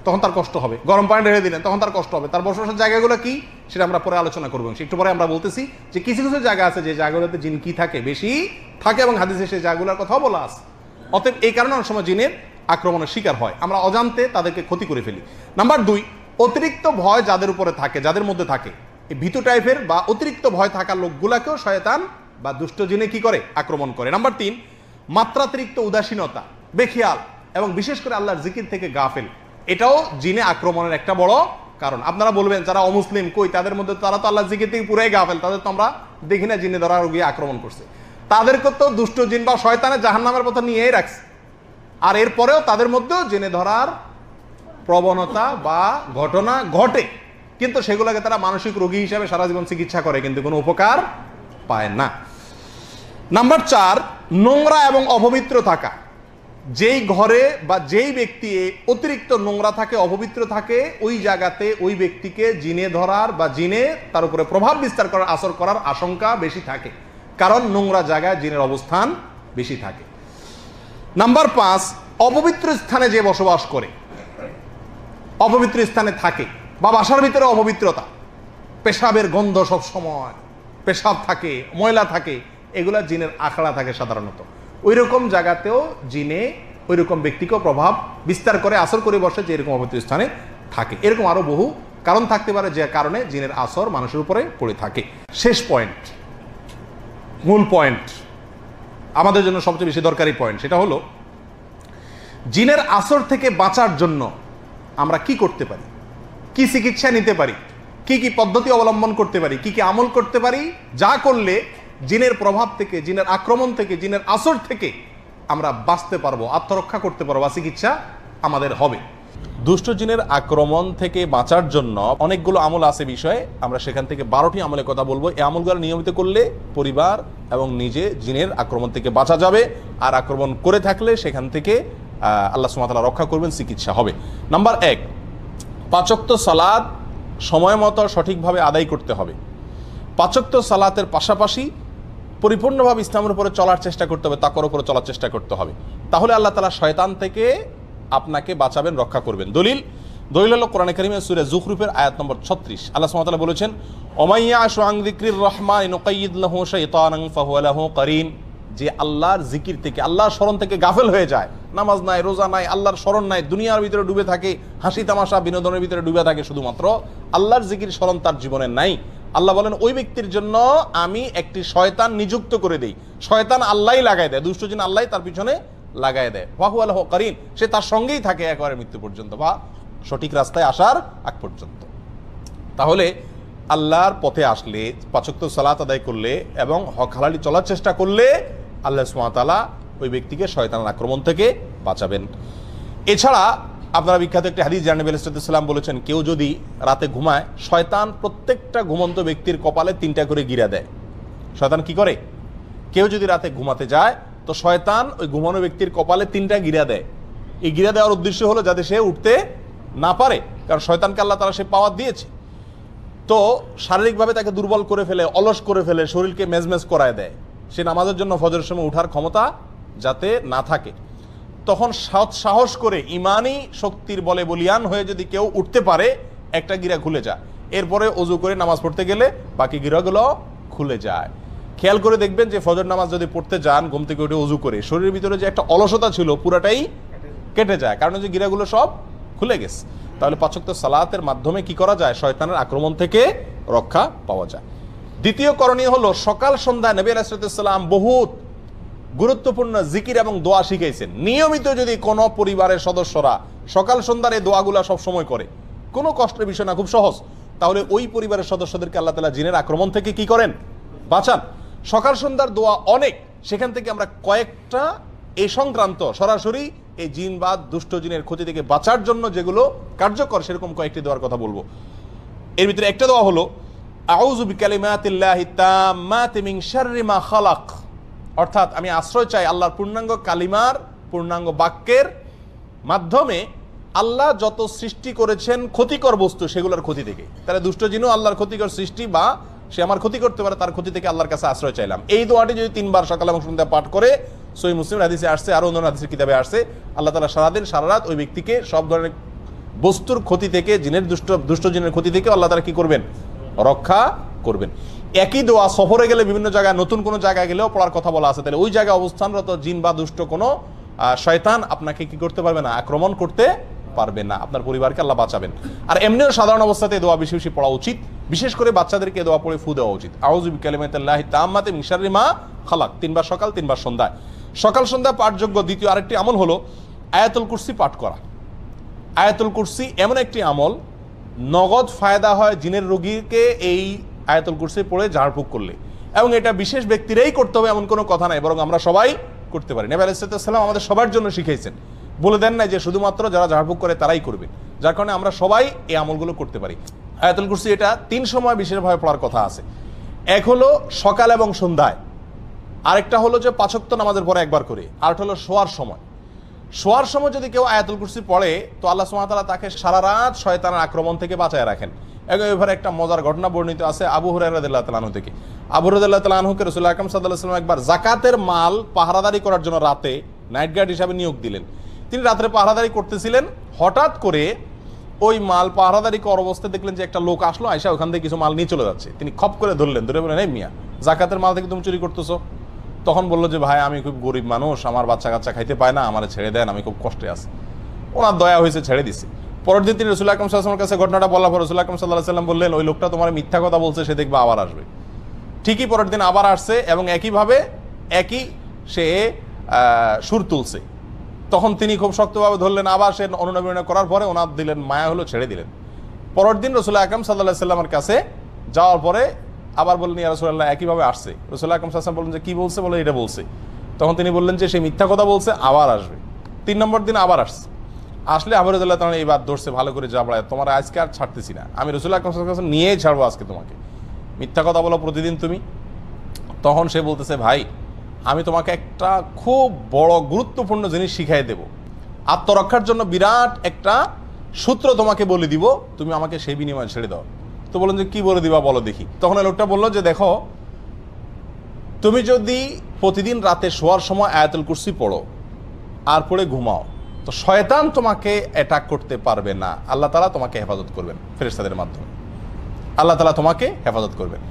তখন তার কষ্ট হবে। গরম পানি ঢেলে দিলেন, তখন তার কষ্ট হবে। তার বসবাসের জায়গাগুলো কি সেটা আমরা পরে আলোচনা করবো। একটু পরে আমরা বলতেছি যে কিছু কিছু জায়গা আছে যে জায়গাগুলোতে জিন কি থাকে, বেশি থাকে, এবং হাদিসে সেই জায়গাগুলোর কথাও বলা আছে। অতএব এই কারণে অনেক সময় জিনের আক্রমণের শিকার হয়, আমরা অজান্তে তাদেরকে ক্ষতি করে ফেলি। নাম্বার 2, অতিরিক্ত ভয় যাদের উপরে থাকে, যাদের মধ্যে থাকে, এই ভীতু টাইপের বা অতিরিক্ত ভয় থাকা লোকগুলাকেও শয়তান বা দুষ্ট জিনে কি করে? আক্রমণ করে। নাম্বার 3, মাত্রাতিরিক্ত উদাসীনতা, বেখিয়াল এবং বিশেষ করে আল্লাহর জিকির থেকে গাফেল, এটাও জিনে আক্রমণের একটা বড় কারণ। আপনারা বলবেন যারা অমুসলিম কই, তাদের মধ্যে তারা তো আল্লাহর জিকির থেকে পুরাই গাফেল, তাদের তো আমরা দেখি না জিনে ধরা রোগী আক্রমণ করছে। তাদেরকে তো দুষ্ট জিন বা শয়তানের জাহান্নামের পথে নিয়েই রাখছে, আর এরপরেও তাদের মধ্যেও জেনে ধরার প্রবণতা বা ঘটনা ঘটে, কিন্তু সেগুলোকে তারা মানসিক রোগী হিসাবে সারা জীবন চিকিৎসা করে, কিন্তু কোনো উপকার পায় না। নাম্বার 4, নোংরা এবং অপবিত্র থাকা। যেই ঘরে বা যেই ব্যক্তি অতিরিক্ত নোংরা থাকে, অপবিত্র থাকে, ওই জায়গাতে ওই ব্যক্তিকে জিনে ধরার বা জিনে তার উপরে প্রভাব বিস্তার করার, আসর করার আশঙ্কা বেশি থাকে, কারণ নোংরা জায়গায় জিনের অবস্থান বেশি থাকে। নাম্বার 5, অপবিত্র স্থানে যে বসবাস করে, অপবিত্র স্থানে থাকে বা বাসার ভিতরে অপবিত্রতা, পেশাবের গন্ধ সব সময়, পেশাব থাকে, ময়লা থাকে, এগুলা জিনের আখড়া থাকে সাধারণত। ওই রকম জায়গাতেও জিনে ওই রকম ব্যক্তিকেও প্রভাব বিস্তার করে, আসর করে বসে যে এরকম অপবিত্র স্থানে থাকে। এরকম আরো বহু কারণ থাকতে পারে যে কারণে জিনের আসর মানুষের উপরে পড়ে থাকে। শেষ পয়েন্ট, মূল পয়েন্ট, আমাদের জন্য সবচেয়ে বেশি দরকারি পয়েন্ট, সেটা হলো জিনের আসর থেকে বাঁচার জন্য আমরা কি করতে পারি, কি চিকিৎসা নিতে পারি, কি কি পদ্ধতি অবলম্বন করতে পারি, কি কি আমল করতে পারি, যা করলে জিনের প্রভাব থেকে, জিনের আক্রমণ থেকে, জিনের আসর থেকে আমরা বাঁচতে পারবো, আত্মরক্ষা করতে পারবো, বা চিকিৎসা আমাদের হবে। দুষ্ট জিনের আক্রমণ থেকে বাঁচার জন্য অনেকগুলো আমল আছে বিষয়ে, আমরা সেখান থেকে 12টি আমলের কথা বলবো। এই আমলগুলো নিয়মিত করলে পরিবার এবং নিজে জিনের আক্রমণ থেকে বাঁচা যাবে, আর আক্রমণ করে থাকলে সেখান থেকে আল্লাহ সুবহানাহু ওয়া তাআলা রক্ষা করবেন, চিকিৎসা হবে। নাম্বার 1, 5 ওয়াক্ত সালাত সময় মতো সঠিকভাবে আদায় করতে হবে। 5 ওয়াক্ত সালাতের পাশাপাশি পরিপূর্ণভাবে ইসলামের উপরে চলার চেষ্টা করতে হবে, তাকওয়ার উপরে চলার চেষ্টা করতে হবে। তাহলে আল্লাহ তাআলা শয়তান থেকে আপনাকে বাঁচাবেন, রক্ষা করবেন। দলিল হলো কোরআনে কারীমের সূরা যুখরুফের আয়াত নম্বর 36। আল্লাহ সুবহানাহু ওয়া তাআলা বলেছেন, ওমাইয়া আশু আন যিকরির রহমান নুকাইয়িদ লাহু শাইতানান ফাহুয়া লাহু কারিন। যে আল্লাহর জিকির থেকে, আল্লাহর স্মরণ থেকে গাফেল হয়ে যায়, নামাজ নাই, রোজা নাই, আল্লাহর স্মরণ নাই, দুনিয়ার ভিতরে ডুবে থাকে, হাসি তামাশা বিনোদনের ভিতরে ডুবে থাকে, শুধুমাত্র আল্লাহর জিকির স্মরণ তার জীবনে নাই। আল্লাহ বলেন ওই ব্যক্তির জন্য আমি একটি শয়তান নিযুক্ত করে দেই। শয়তান আল্লাহই লাগাই দেয়, দুষ্ট জিন আল্লাহই তার পিছনে লাগাই দেয়। ফাহুয়া লাহু কারিন, সে তার সঙ্গেই থাকে একেবারে মৃত্যু পর্যন্ত, বা সঠিক রাস্তায় আসার আগ পর্যন্ত। তাহলে আল্লাহর পথে আসলে, 5 ওয়াক্ত সালাত আদায় করলে এবং হক হালালি চলার চেষ্টা করলে আল্লাহ সুবহানাহু ওয়া তাআলা ওই ব্যক্তিকে শয়তানের আক্রমণ থেকে বাঁচাবেন। এছাড়া আপনারা বিখ্যাত একটি হাদিস জানেন, নবী আলাইহিস সালাম বলেছেন, কেউ যদি রাতে ঘুমায়, শয়তান প্রত্যেকটা ঘুমন্ত ব্যক্তির কপালে 3টা করে গিরা দেয়। শয়তান কি করে? কেউ যদি রাতে ঘুমাতে যায় তো শয়তান ওই ঘুমানো ব্যক্তির কপালে 3টা গিরা দেয়। এই গিরা দেওয়ার উদ্দেশ্য হলো যাতে সে উঠতে না পারে, কারণ শয়তানকে আল্লাহ তাআলা সে পাওয়ার দিয়েছে। তো শারীরিকভাবে তাকে দুর্বল করে ফেলে, অলস করে ফেলে, শরীরকে মেজমেজ করায় দেয়, সে নামাজের জন্য ফজরের সময় উঠার ক্ষমতা যাতে না থাকে। তখন সাহস করে ইমানি শক্তির বলে বলিয়ান হয়ে যদি কেউ উঠতে পারে, একটা গিরা খুলে যায়, এরপরে অজু করে নামাজ পড়তে গেলে বাকি গিরাগুলো খুলে যায়। খেয়াল করে দেখবেন যে ফজর নামাজ যদি পড়তে যান, ঘুম থেকে উঠে অজু করে, শরীরের ভিতরে যে একটা অলসতা ছিল পুরাটাই কেটে যায়, কারণ যে গিরাগুলো সব খুলে গেছে। তাহলে 5 ওয়াক্ত সালাতের মাধ্যমে কি করা যায়? শয়তানের আক্রমণ থেকে রক্ষা পাওয়া যায়। দ্বিতীয় করণীয় হলো, সকাল সন্ধ্যায় নবী আলাইহিস সালাম বহুত গুরুত্বপূর্ণ জিকির এবং দোয়া শিখাইছেন। নিয়মিত যদি কোনো পরিবারের সদস্যরা সকাল সন্ধ্যার এই দোয়াগুলা সব সময় করে, কোনো কষ্টের বিষয় না, খুব সহজ, তাহলে ওই পরিবারের সদস্যদেরকে আল্লাহ তাআলা জিনের আক্রমণ থেকে কি করেন? বাঁচান। সকাল সন্ধ্যার দোয়া অনেক, সেখান থেকে আমরা কয়েকটা এই সংক্রান্ত সরাসরি এই জিন বা দুষ্ট জিনের ক্ষতি থেকে বাঁচার জন্য যেগুলো কার্যকর, সেরকম কয়েকটি দোয়ার কথা বলবো। এর ভিতরে একটা দোয়া হলো, আউযু বিকালিমাতিল্লাহি তাম্মাতি মিন শাররি মা খালাক, অর্থাৎ আমি আশ্রয় চাই আল্লাহর পূর্ণাঙ্গ কালিমার, পূর্ণাঙ্গ বাক্যের মাধ্যমে আল্লাহ যত সৃষ্টি করেছেন ক্ষতিকর বস্তু, সেগুলোর ক্ষতি থেকে। তাহলে দুষ্ট জিনও আল্লাহর ক্ষতিকর সৃষ্টি, বা সে আমার ক্ষতি করতে পারে, তার ক্ষতি থেকে আল্লাহর কাছে আশ্রয় চাইলাম। এই দোয়াটি যদি 3 বার সকাল এবং সন্ধ্যা পাঠ করে, সহিহ মুসলিম হাদিসে আসছে, আরো অন্য হাদিসের কিতাবে আসছে, আল্লাহ তাআলা সারাদিন সারা রাত ওই ব্যক্তিকে সব ধরনের বস্তুর ক্ষতি থেকে, জিনের দুষ্ট জিনের ক্ষতি থেকে আল্লাহ তাআলা কি করবেন? রক্ষা করবেন। একই দোয়া সফরে গেলে, বিভিন্ন জায়গায়, নতুন কোনো জায়গায় গেলেও পড়ার কথা বলা আছে। তাহলে ওই জায়গায় অবস্থানরত জিন বা দুষ্ট কোনো শয়তান আপনাকে কি করতে পারবে না? আক্রমণ করতে পারবে না। আপনার পরিবারকে আল্লাহ বাঁচাবেন। আর এমনিও সাধারণ অবস্থাতে দোয়া বেশি বেশি পড়া উচিত, বিশেষ করে বাচ্চাদেরকে দোয়া পড়ে ফু দেওয়া উচিত। আউযু বিকালিমাতিল্লাহি তাম্মাতি মিন শাররি মা খালাক, 3 বার সকাল, 3 বার সন্ধ্যায়। সকাল সন্ধ্যা পাঠযোগ্য দ্বিতীয় আরেকটি আমল হলো আয়াতুল কুরসি পাঠ করা। আয়াতুল কুরসি এমন একটি আমল, নগদ ফায়দা হয় জিনের রোগীকে এই আয়াতুল কুরসি পড়ে ঝাড়ফুঁক করলে, এবং এটা বিশেষ ব্যক্তিরাই করতে হবে এমন কোনো কথা নাই, বরং আমরা সবাই করতে পারি। নবী আলাইহিস সালাম আমাদের সবার জন্য শিখাইছেন, বলে দেন নাই যে শুধুমাত্র যারা ঝাড়ফুঁক করে তারাই করবে, যার কারণে আমরা সবাই এই আমলগুলো করতে পারি। আয়াতুল কুরসি এটা 3 সময় বিশেষভাবে পড়ার কথা আছে। এক হলো সকাল এবং সন্ধ্যায়, আরেকটা হলো যে 5 ওয়াক্ত নামাজের পরে একবার করে, আরেকটা হলো শোয়ার সময়। শোয়ার সময় যদি কেউ আয়াতুল কুরসি পড়ে, তো আল্লাহ সুবহানাহু ওয়া তাআলা তাকে সারা রাত শয়তানের আক্রমণ থেকে বাঁচায় রাখেন। এবারে একটা মজার ঘটনা বর্ণিত আছে আবু হুরায়রা রাদিয়াল্লাহু তাআলা আনহু থেকে। আবু হুরায়রা রাদিয়াল্লাহু তাআলা আনহুকে রাসূল আকরাম সাল্লাল্লাহু আলাইহি ওয়াসাল্লাম একবার যাকাতের মাল পাহারাদারি করার জন্য রাতে নাইট গার্ড হিসাবে নিয়োগ দিলেন। তিনি রাতে পাহারাদারি করতেছিলেন, হঠাৎ করে ওই মাল পাহারাদারি করার অবস্থায় দেখলেন যে একটা লোক আসলো, আয়সা ওখান থেকে কিছু মাল নিয়ে চলে যাচ্ছে। তিনি খপ করে ধরলেন, ধরে বললেন, এই মিয়া, যাকাতের মাল থেকে তুমি চুরি করতেছো? তখন বললো যে ভাই, আমি খুব গরিব মানুষ, আমার বাচ্চা কাচ্চা খাইতে পায় না, আমার ছেড়ে দেন, আমি খুব কষ্টে আছি। ওনার দয়া হয়েছে, ছেড়ে দিছে। পরের দিন তিনি রাসূল আকরাম সাল্লাল্লাহু আলাইহি ওয়াসাল্লামের কাছে ঘটনাটা বলার পর রাসূল আকরাম সাল্লাল্লাহু আলাইহি ওয়াসাল্লাম বললেন, ওই লোকটা তোমার মিথ্যা কথা বলছে, সে দেখবা আবার আসবে। ঠিকই পরের দিন আবার আসছে এবং একইভাবে একই সে সুর তুলছে। তখন তিনি খুব শক্তভাবে ধরলেন, আবার সে অনুনয় করার পরে ওনার দিলেন মায়া হলো, ছেড়ে দিলেন। পরের দিন রাসূল আকরাম সাল্লাল্লাহু আলাইহি ওয়াসাল্লামের কাছে যাওয়ার পরে আবার বললেন, ইয়া রাসূলুল্লাহ, একইভাবে আসছে। রাসূল আকরাম সাল্লাল্লাহু আলাইহি ওয়াসাল্লাম বললেন যে কি বলছে, বলে এটা বলছে। তখন তিনি বললেন যে সে মিথ্যা কথা বলছে, আবার আসবে। 3 নম্বর দিন আবার আসছে। আসলে আবু রাদিয়াল্লাহু তাআলা এইবার ধরছে ভালো করে, যাবড়ায় তোমার আজকে আর ছাড়তেছি না, আমি রাসূল আকরাম সাল্লাল্লাহু আলাইহি ওয়াসাল্লাম নিয়েই ছাড়বো আজকে তোমাকে, মিথ্যা কথা বলো প্রতিদিন তুমি। তখন সে বলতেছে, ভাই আমি তোমাকে একটা খুব বড় গুরুত্বপূর্ণ জিনিস শিখাই দেব, আত্মরক্ষার জন্য বিরাট একটা সূত্র তোমাকে বলে দিব, তুমি আমাকে সেই বিনিময়ে ছেড়ে দাও। তো বললেন যে কি বলে দিবা বলো দেখি। তখন এই লোকটা বললো যে দেখো, তুমি যদি প্রতিদিন রাতে শোয়ার সময় আয়াতুল কুরসি পড়ো আর পড়ে ঘুমাও, তো শয়তান তোমাকে অ্যাটাক করতে পারবে না, আল্লাহ তাআলা তোমাকে হেফাজত করবেন ফেরেশতাদের মাধ্যমে, আল্লাহ তাআলা তোমাকে হেফাজত করবেন।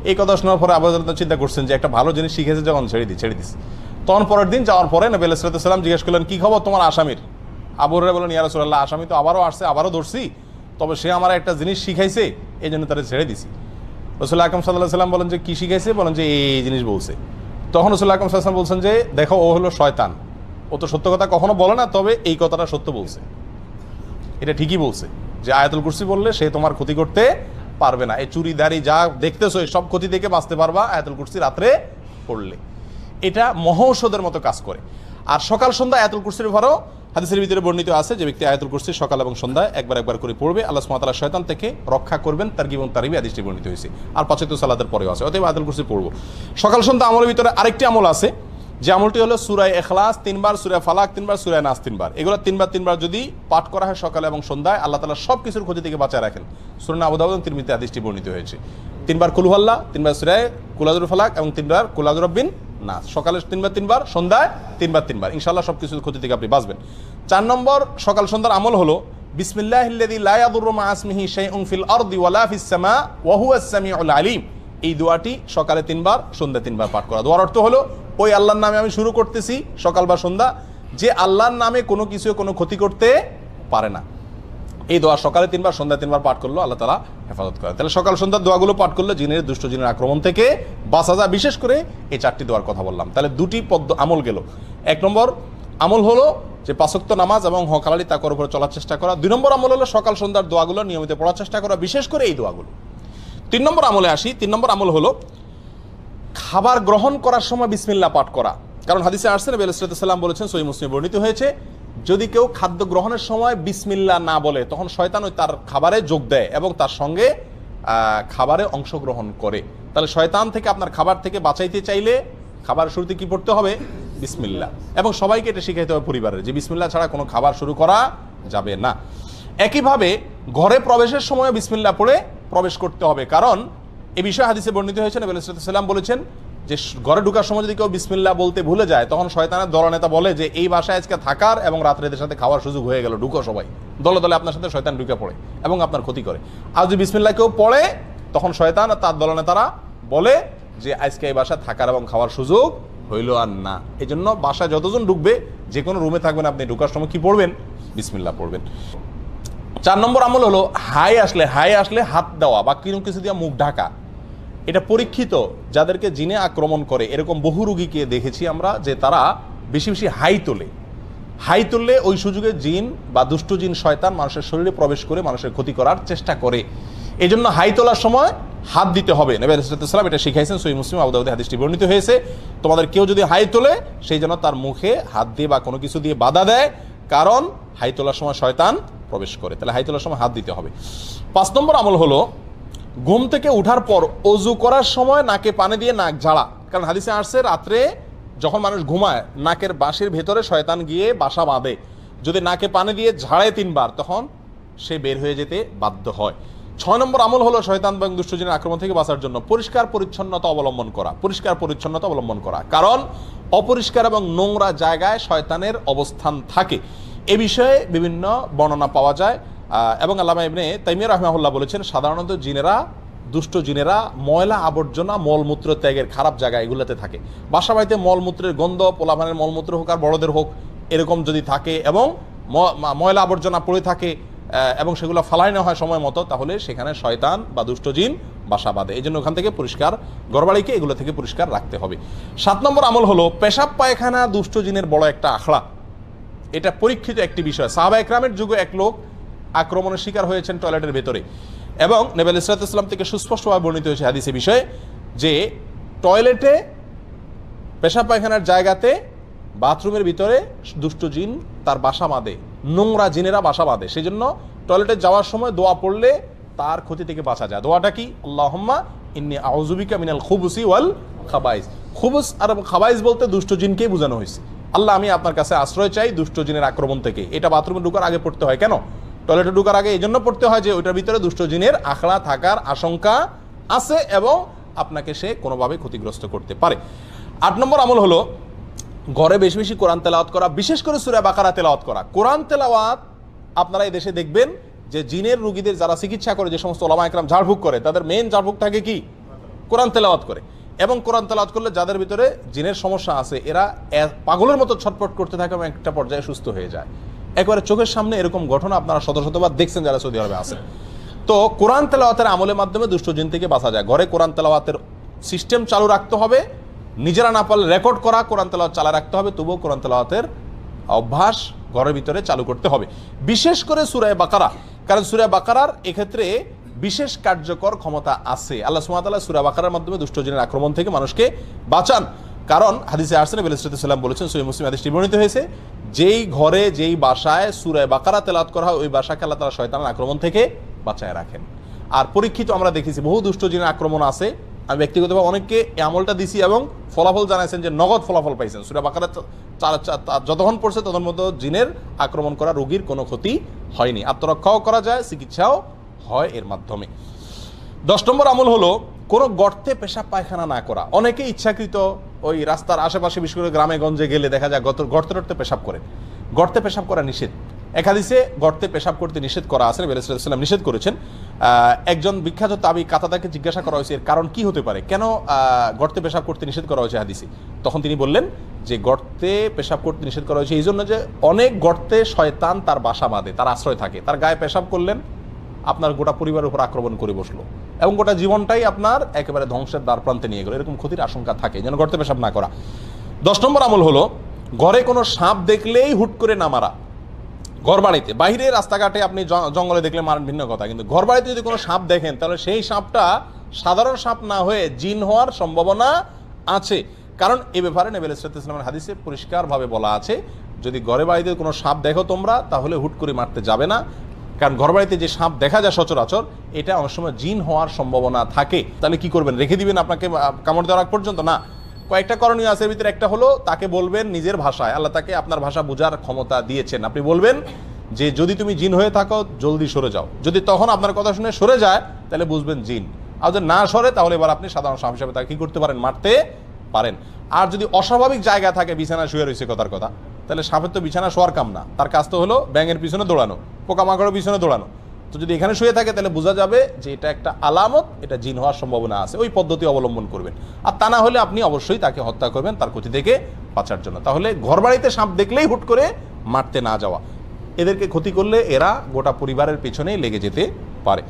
এই কথা শোনার পরে আবু রাদিয়াল্লাহু চিন্তা করছেন যে একটা ভালো জিনিস শিখেছে যখন, ছেড়ে দিস। তখন পরের দিন যাওয়ার পরে নবী আলাইহিস সালাম জিজ্ঞেস করলেন, কি খবর তোমার আসামির? আবু হুরায়রা বললেন, ইয়া রাসূলুল্লাহ, আসামি তো আবারও আসছে, আবারও ধরছি, তবে সে আমার একটা জিনিস শিখাইছে, এই জন্য তারা ছেড়ে দিছি। রাসূল আকরাম সাল্লাল্লাহু আলাইহি ওয়াসাল্লাম বলেন যে কি শিখাইছে? বলেন যে এই জিনিস বলছে। তখন রাসূল আকরাম সাল্লাল্লাহু আলাইহি ওয়াসাল্লাম বলছেন যে দেখো, ও হলো শয়তান, ও তো সত্য কথা কখনো বলে না, তবে এই কথাটা সত্য বলছে, এটা ঠিকই বলছে যে আয়াতুল কুরসি বললে সে তোমার ক্ষতি করতে পারবে না, এই চুরি দাড়ি যা দেখতেছো সব ক্ষতি থেকে বাঁচতে পারবা আয়াতুল কুরসি রাত্রে পড়লে, এটা মহৌষধের মতো কাজ করে। আর সকাল সন্ধ্যা আয়াতুল কুরসির ভরও হাদিসের ভিতরে বর্ণিত আছে যে ব্যক্তি আয়াতুল কুরসি সকাল এবং সন্ধ্যায় একবার করে পড়বে, আল্লাহ সুবহানাহু ওয়া তাআলা শয়তান থেকে রক্ষা করবেন, তারগীব এবং তারহিবে হাদিসটি বর্ণিত হয়েছে। আর 5 ওয়াক্ত সালাতের পরেও আছে, অতএব আয়াতুল কুরসি পড়বো। সকাল সন্ধ্যা আমলের ভিতরে আরেকটি আমল আছে, যে আমলটি হলো সূরা ইখলাস 3 বার, সূরা ফালাক 3 বার, সূরা নাস 3 বার। এগুলো 3 বার যদি পাঠ করা হয় সকালে এবং সন্ধ্যায়, আল্লাহ তাআলা সব কিছুর ক্ষতি থেকে বাঁচায় রাখেন। সুনান আবু দাউদ এবং তিরমিজিতে হাদিসটি বর্ণিত হয়েছে। 3 বার কুল হুয়াল্লাহ, 3 বার সূরা কুল আযুর ফালাক এবং 3 বার কুল আযুর রাব্বিন নাস। সকালে 3 বার, সন্ধ্যায় 3 বার, ইনশাআল্লাহ সব কিছুর ক্ষতি থেকে আপনি বাঁচবেন। 4 নম্বর সকাল সন্ধ্যার আমল হলো বিসমিল্লাহিল্লাযী লা ইয়াদুররু মা ইসমিহি শাইউন ফিল আরদি ওয়ালা ফিস সামা ওয়া হুয়াস সামিউল আলিম। এই দোয়াটি সকালে 3 বার, সন্ধ্যায় 3 বার পাঠ করা। দোয়ার অর্থ হলো, ওই আল্লাহর নামে আমি শুরু করতেছি সকাল বা সন্ধ্যা, যে আল্লাহর নামে কোনো কিছু কোনো ক্ষতি করতে পারে না। এই দোয়া সকালে 3 বার, সন্ধ্যায় 3 বার পাঠ করলো, আল্লাহ তাআলা হেফাজত করে। তাহলে সকাল সন্ধ্যার দোয়াগুলো পাঠ করলে জিনের, দুষ্ট জিনের আক্রমণ থেকে বাঁচা যায়। বিশেষ করে এই 4টি দোয়ার কথা বললাম। তাহলে 2টি আমল গেল। 1 নম্বর আমল হলো যে 5 ওয়াক্ত নামাজ এবং হক হালালি তাকওয়ার উপরে চলার চেষ্টা করা। 2 নম্বর আমল হলো সকাল সন্ধ্যার দোয়াগুলো নিয়মিত পড়ার চেষ্টা করা, বিশেষ করে এই দোয়াগুলো। 3 নম্বর আমলে আসি। 3 নম্বর আমল হলো খাবার গ্রহণ করার সময় বিসমিল্লাহ পাঠ করা। কারণ হাদিসে আসছে, নবী আলাইহিস সালাম বলেছেন, সহিহ মুসলিমে বর্ণিত হয়েছে, যদি কেউ খাদ্য গ্রহণের সময় বিসমিল্লাহ না বলে, তখন শয়তান ওই তার খাবারে যোগ দেয় এবং তার সঙ্গে খাবারে অংশগ্রহণ করে। তাহলে শয়তান থেকে, আপনার খাবার থেকে বাঁচাইতে চাইলে খাবারের শুরুতে কি পড়তে হবে? বিসমিল্লাহ। এবং সবাইকে এটা শিখাইতে হবে পরিবারের, যে বিসমিল্লাহ ছাড়া কোনো খাবার শুরু করা যাবে না। একইভাবে ঘরে প্রবেশের সময় বিসমিল্লাহ পড়ে প্রবেশ করতে হবে, কারণ এই বিষয়ে হাদিসে বর্ণিত হয়েছে, নবী আলাইহিস সালাম বলেছেন যে ঘরে ঢোকার সময় যদি কেউ বিসমিল্লাহ বলতে ভুলে যায়, তখন শয়তানের দলনেতা বলে যে এই বাসায় আজকে থাকার এবং রাত্রে এদের সাথে খাওয়ার সুযোগ হয়ে গেল, ঢুকো সবাই। দলে দলে আপনার সাথে শয়তান ঢুকে পড়ে এবং আপনার ক্ষতি করে। আর যদি বিসমিল্লাহ কেউ পড়ে, তখন শয়তান আর তার দলনেতারা বলে যে আজকে এই বাসায় থাকার এবং খাওয়ার সুযোগ হইল আর না। এই জন্য বাসায় যতজন ঢুকবে, যে কোনো রুমে থাকবেন, আপনি ঢুকার সময় কি পড়বেন? বিসমিল্লাহ পড়বেন। 4 নম্বর আমল হলো হাই আসলে হাত দেওয়া বা কোনো কিছু দিয়ে মুখ ঢাকা। এটা পরীক্ষিত, যাদেরকে জিনে আক্রমণ করে, এরকম বহু রোগীকে দেখেছি আমরা, যে তারা বেশি বেশি হাই তুললে ওই সুযোগে জিন বা দুষ্ট জিন, শয়তান মানুষের শরীরে প্রবেশ করে মানুষের ক্ষতি করার চেষ্টা করে। এই জন্য হাই তোলার সময় হাত দিতে হবে। নবী আলাইহিস সালাম এটা শিখাইছেন, সহিহ মুসলিম, আবু দাউদে হাদিসটি বর্ণিত হয়েছে। তোমাদের কেউ যদি হাই তোলে, সেই জন্য তার মুখে হাত দিয়ে বা কোনো কিছু দিয়ে বাধা দেয়, কারণ হাই তোলার সময় শয়তান প্রবেশ করে। তাহলে হাই তোলার সময় হাত দিতে হবে। 5 নম্বর আমল হলো ঘুম থেকে উঠার পর অজু করার সময় নাকে পানি দিয়ে নাক ঝাড়া। কারণ হাদিসে আসছে, রাত্রে যখন মানুষ ঘুমায়, নাকের বাঁশির ভেতরে শয়তান গিয়ে বাসা বাঁধে। যদি নাকে পানি দিয়ে ঝাড়ে 3 বার, তখন সে বের হয়ে যেতে বাধ্য হয়। 6 নম্বর আমল হলো শয়তান এবং দুষ্টজিনের আক্রমণ থেকে বাঁচার জন্য পরিষ্কার পরিচ্ছন্নতা অবলম্বন করা। কারণ অপরিষ্কার এবং নোংরা জায়গায় শয়তানের অবস্থান থাকে। এ বিষয়ে বিভিন্ন বর্ণনা পাওয়া যায় এবং আল্লামা ইবনে তাইমিয়া রাহিমাহুল্লাহ বলেছেন, সাধারণত দুষ্ট জিনেরা ময়লা আবর্জনা, মলমূত্র ত্যাগের খারাপ জায়গা এগুলোতে থাকে। বাসা বাড়িতে মলমূত্রের গন্ধ, পোলাপানের মলমূত্র হোক আর বড়দের হোক, এরকম যদি থাকে এবং ময়লা আবর্জনা পড়ে থাকে, এবং সেগুলো ফালাই না হয় সময় মতো, তাহলে সেখানে শয়তান বা দুষ্ট জিন বাসা বাঁধে। এই জন্য ওখান থেকে পরিষ্কার, ঘরবাড়িকে এগুলো থেকে পরিষ্কার রাখতে হবে। 7 নম্বর আমল হলো পেশাব পায়খানা দুষ্ট জিনের বড় একটা আখড়া। এটা পরীক্ষিত একটি বিষয়। সাহাবা একরামের যুগে এক লোক আক্রমণের শিকার হয়েছেন টয়লেটের ভেতরে, এবং নবী আলাইহিস সালাম থেকে সুস্পষ্টভাবে বর্ণিত হয়েছে হাদিসে বিষয়ে যে টয়লেটে, পেশাব পায়খানার জায়গাতে, বাথরুমের ভিতরে দুষ্ট জিন তার বাসা বাঁধে, নোংরা জিনেরা বাসা বাঁধে। সেই জন্য টয়লেটে যাওয়ার সময় দোয়া পড়লে তার ক্ষতি থেকে বাঁচা যায়। দোয়াটা কি? আল্লাহুম্মা ইন্নী আউযু বিকা মিনাল খুবুসি ওয়াল খাবাইস। খুবুস আর খাবাইস বলতে দুষ্ট জিনকেই বোঝানো হয়েছে। আল্লাহ, আমি আপনার কাছে আশ্রয় চাই দুষ্ট জিনের আক্রমণ থেকে। এটা বাথরুমে ঢোকার আগে পড়তে হয়। কেন? টয়লেটে ঢোকার আগে এই জন্য পড়তে হয় যে ওইটার ভিতরে দুষ্ট জিনের আখড়া থাকার আশঙ্কা আছে এবং আপনাকে সে কোনোভাবে ক্ষতিগ্রস্ত করতে পারে। 8 নম্বর আমল হলো ঘরে বেশি বেশি কোরআন তেলাওয়াত করা, বিশেষ করে সূরা বাকারা তেলাওয়াত করা। কোরআন তেলাওয়াত আপনারা এই দেশে দেখবেন যে জিনের রোগীদের যারা চিকিৎসা করে, যে সমস্ত ওলামা একরাম ঝাড়ফুঁক করে, তাদের মেইন ঝাড়ফুঁক থাকে কি? কোরআন তেলাওয়াত করে। এবং কোরআন তেলাওয়াত করলে যাদের ভিতরে জিনের সমস্যা আছে এরা পাগলের মতো ছটফট করতে থাকে এবং একটা পর্যায়ে সুস্থ হয়ে যায়। একবারে চোখের সামনে এরকম ঘটনা আপনারা শত শতবার দেখছেন যারা সৌদি আরবে আছেন। তো কোরআন তেলাওয়াতের আমলের মাধ্যমে দুষ্ট জিন থেকে বাঁচা যায়। ঘরে কোরআন তেলাওয়াতের সিস্টেম চালু রাখতে হবে, নিজেরা না পারলে রেকর্ড করা কোরআন তেলাওয়াত চালা রাখতে হবে, তবুও কোরআন তেলাওয়াতের অভ্যাস ঘরের ভিতরে চালু করতে হবে, বিশেষ করে সূরা বাকারা। কারণ সূরা বাকারার এক্ষেত্রে বিশেষ কার্যকর ক্ষমতা আছে। আল্লাহ সুবহানাহু ওয়া তাআলা সূরা বাকারার মাধ্যমে দুষ্ট জিনের আক্রমণ থেকে মানুষকে বাঁচান। কারণ হাদিসে আসছে, নবী আলাইহিস সাল্লাম বলেছেন, সহিহ মুসলিম হাদিসটি বর্ণিত হয়েছে, যেই ঘরে যেই বাসায় সূরা বাকারা তেলাওয়াত করা হয় ওই বাসাকে আল্লাহ তাআলা শয়তানের আক্রমণ থেকে বাঁচায় রাখেন। আর পরীক্ষিত আমরা দেখেছি বহু দুষ্ট জিনের আক্রমণ আছে। আমি ব্যক্তিগতভাবে অনেককে এই আমলটা দিছি এবং ফলাফল জানাইছেন যে নগদ ফলাফল পাইছেন। সূরা বাকারা যতক্ষণ পড়ছে তখন মতো জিনের আক্রমণ করা রোগীর কোনো ক্ষতি হয়নি, আত্মরক্ষাও করা যায়, চিকিৎসাও হয় এর মাধ্যমে। 10 নম্বর আমল হলো কোনো গর্তে পেশাব পায়খানা না করা। অনেকে ইচ্ছাকৃত ওই রাস্তার আশেপাশে, বিশেষ করে গ্রামে গঞ্জে গেলে দেখা যায় গর্তে টর্তে পেশাব করে। গর্তে পেশাব করা নিষেধ। এক হাদিসে গর্তে পেশাব করতে নিষেধ করা আছে, নবী আলাইহিস সালাম নিষেধ করেছেন। একজন বিখ্যাত তাবি কাতাদাকে জিজ্ঞাসা করা হয়েছে এর কারণ কি হতে পারে, কেন গর্তে পেশাব করতে নিষেধ করা হয়েছে হাদিসে। তখন তিনি বললেন যে গর্তে পেশাব করতে নিষেধ করা হয়েছে এই জন্য যে অনেক গর্তে শয়তান তার বাসা বাঁধে, তার আশ্রয় থাকে। তার গায়ে পেশাব করলেন, আপনার গোটা পরিবারের উপর আক্রমণ করে বসলো এবং গোটা জীবনটাই আপনার একেবারে ধ্বংসের দ্বার প্রান্তে নিয়ে গেল। এরকম ক্ষতির আশঙ্কা থাকে, যেন গর্তে পেশাব না করা। 10 নম্বর আমল হলো ঘরে কোনো সাপ দেখলেই হুট করে না মারা। ঘর বাড়িতে, বাইরে রাস্তাঘাটে আপনি জঙ্গলে দেখলে মারেন ভিন্ন কথা, কিন্তু ঘর বাড়িতে যদি কোনো সাপ দেখেন তাহলে সেই সাপটা সাধারণ সাপ না হয়ে জিন হওয়ার সম্ভাবনা আছে। কারণ এ ব্যাপারে নবী আলাইহিস সালামের হাদিসে পরিষ্কারভাবে বলা আছে, যদি ঘরে বাড়িতে কোনো সাপ দেখো তোমরা, তাহলে হুট করে মারতে যাবে না। কারণ ঘর বাড়িতে যে সাপ দেখা যায় সচরাচর, এটা অনেক সময় জিন হওয়ার সম্ভাবনা থাকে। তাহলে কি করবেন? রেখে দিবেন আপনাকে কামড় দেওয়ার আগ পর্যন্ত? না, কয়েকটা করণীয় আছে। এর ভিতরে একটা হলো তাকে বলবেন নিজের ভাষায়, আল্লাহ তাকে আপনার ভাষা বোঝার ক্ষমতা দিয়েছেন, আপনি বলবেন যে যদি তুমি জিন হয়ে থাকো জলদি সরে যাও। যদি তখন আপনার কথা শুনে সরে যায় তাহলে বুঝবেন জিন, আর যদি না সরে তাহলে এবার আপনি সাধারণ সাপ হিসাবে তাকে কি করতে পারেন? মারতে পারেন। আর যদি অস্বাভাবিক জায়গা থাকে, বিছানা শুয়ে রয়েছে কথার কথা, তাহলে সাপের তো বিছানা শোয়ার কাম না, তার কাজ তো হলো ব্যাঙের পিছনে দৌড়ানো, পোকামাকড়ের পিছনে দৌড়ানো। তো যদি এখানে শুয়ে থাকে তাহলে বোঝা যাবে যে এটা একটা আলামত, এটা জিন হওয়ার সম্ভাবনা আছে। ওই পদ্ধতি অবলম্বন করবেন। আর তা না হলে আপনি অবশ্যই তাকে হত্যা করবেন তার ক্ষতি থেকে বাঁচার জন্য। তাহলে ঘরবাড়িতে সাপ দেখলেই হুট করে মারতে না যাওয়া, এদেরকে ক্ষতি করলে এরা গোটা পরিবারের পেছনেই লেগে যেতে পারে।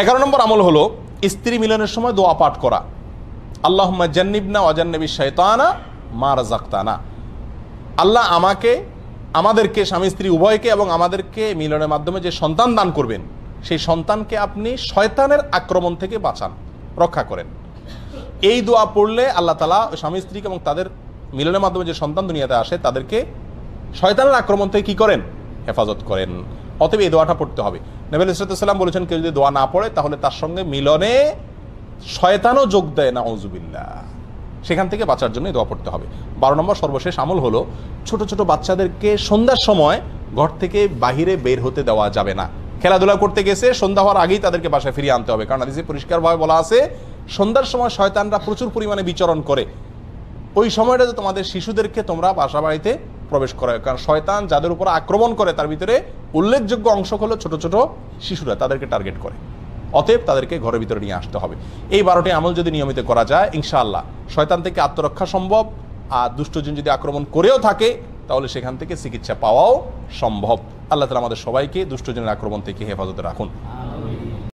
11 নম্বর আমল হলো স্ত্রী মিলনের সময় দোয়া পাঠ করা। আল্লাহুম্মা জান্নিবনা ওয়া জান্নিবিশ শাইতানা মা রাযাকতানা। আল্লাহ আমাকে, আমাদেরকে, স্বামী স্ত্রী উভয়কে এবং আমাদেরকে মিলনের মাধ্যমে যে সন্তান দান করবেন, সেই সন্তানকে আপনি শয়তানের আক্রমণ থেকে বাঁচান, রক্ষা করেন। এই দোয়া পড়লে আল্লাহ তাআলা স্বামী স্ত্রীকে এবং তাদের মিলনের মাধ্যমে যে সন্তান দুনিয়াতে আসে তাদেরকে শয়তানের আক্রমণ থেকে কি করেন? হেফাজত করেন। অতএব এই দোয়াটা পড়তে হবে। নবী আলাইহিস সালাম বলেছেন, কেউ যদি দোয়া না পড়ে তাহলে তার সঙ্গে মিলনে শয়তানও যোগ দেয়, নাউযুবিল্লাহ। সেখান থেকে বাঁচার জন্য দোয়া পড়তে হবে। 12 নম্বর সর্বশেষ আমল হলো ছোট ছোট বাচ্চাদেরকে সন্ধ্যার সময় ঘর থেকে বাহিরে বের হতে দেওয়া যাবে না। খেলাধুলা করতে গেছে, সন্ধ্যা হওয়ার আগেই তাদেরকে বাসায় ফিরিয়ে আনতে হবে। কারণ হাদিসে পরিষ্কারভাবে বলা আছে, সন্ধ্যার সময় শয়তানরা প্রচুর পরিমাণে বিচরণ করে। ওই সময়টাতে তোমাদের শিশুদেরকে তোমরা বাসা বাড়িতে প্রবেশ করায়। কারণ শয়তান যাদের উপর আক্রমণ করে তার ভিতরে উল্লেখযোগ্য অংশ হলো ছোট ছোট শিশুরা, তাদেরকে টার্গেট করে। অতএব তাদেরকে ঘরের ভিতরে নিয়ে আসতে হবে। এই 12টি আমল যদি নিয়মিত করা যায়, ইনশাআল্লাহ শয়তান থেকে আত্মরক্ষা সম্ভব। আর দুষ্টজিন যদি আক্রমণ করেও থাকে তাহলে সেখান থেকে চিকিৎসা পাওয়াও সম্ভব। আল্লাহ তাআলা আমাদের সবাইকে দুষ্টজনের আক্রমণ থেকে হেফাজতে রাখুন।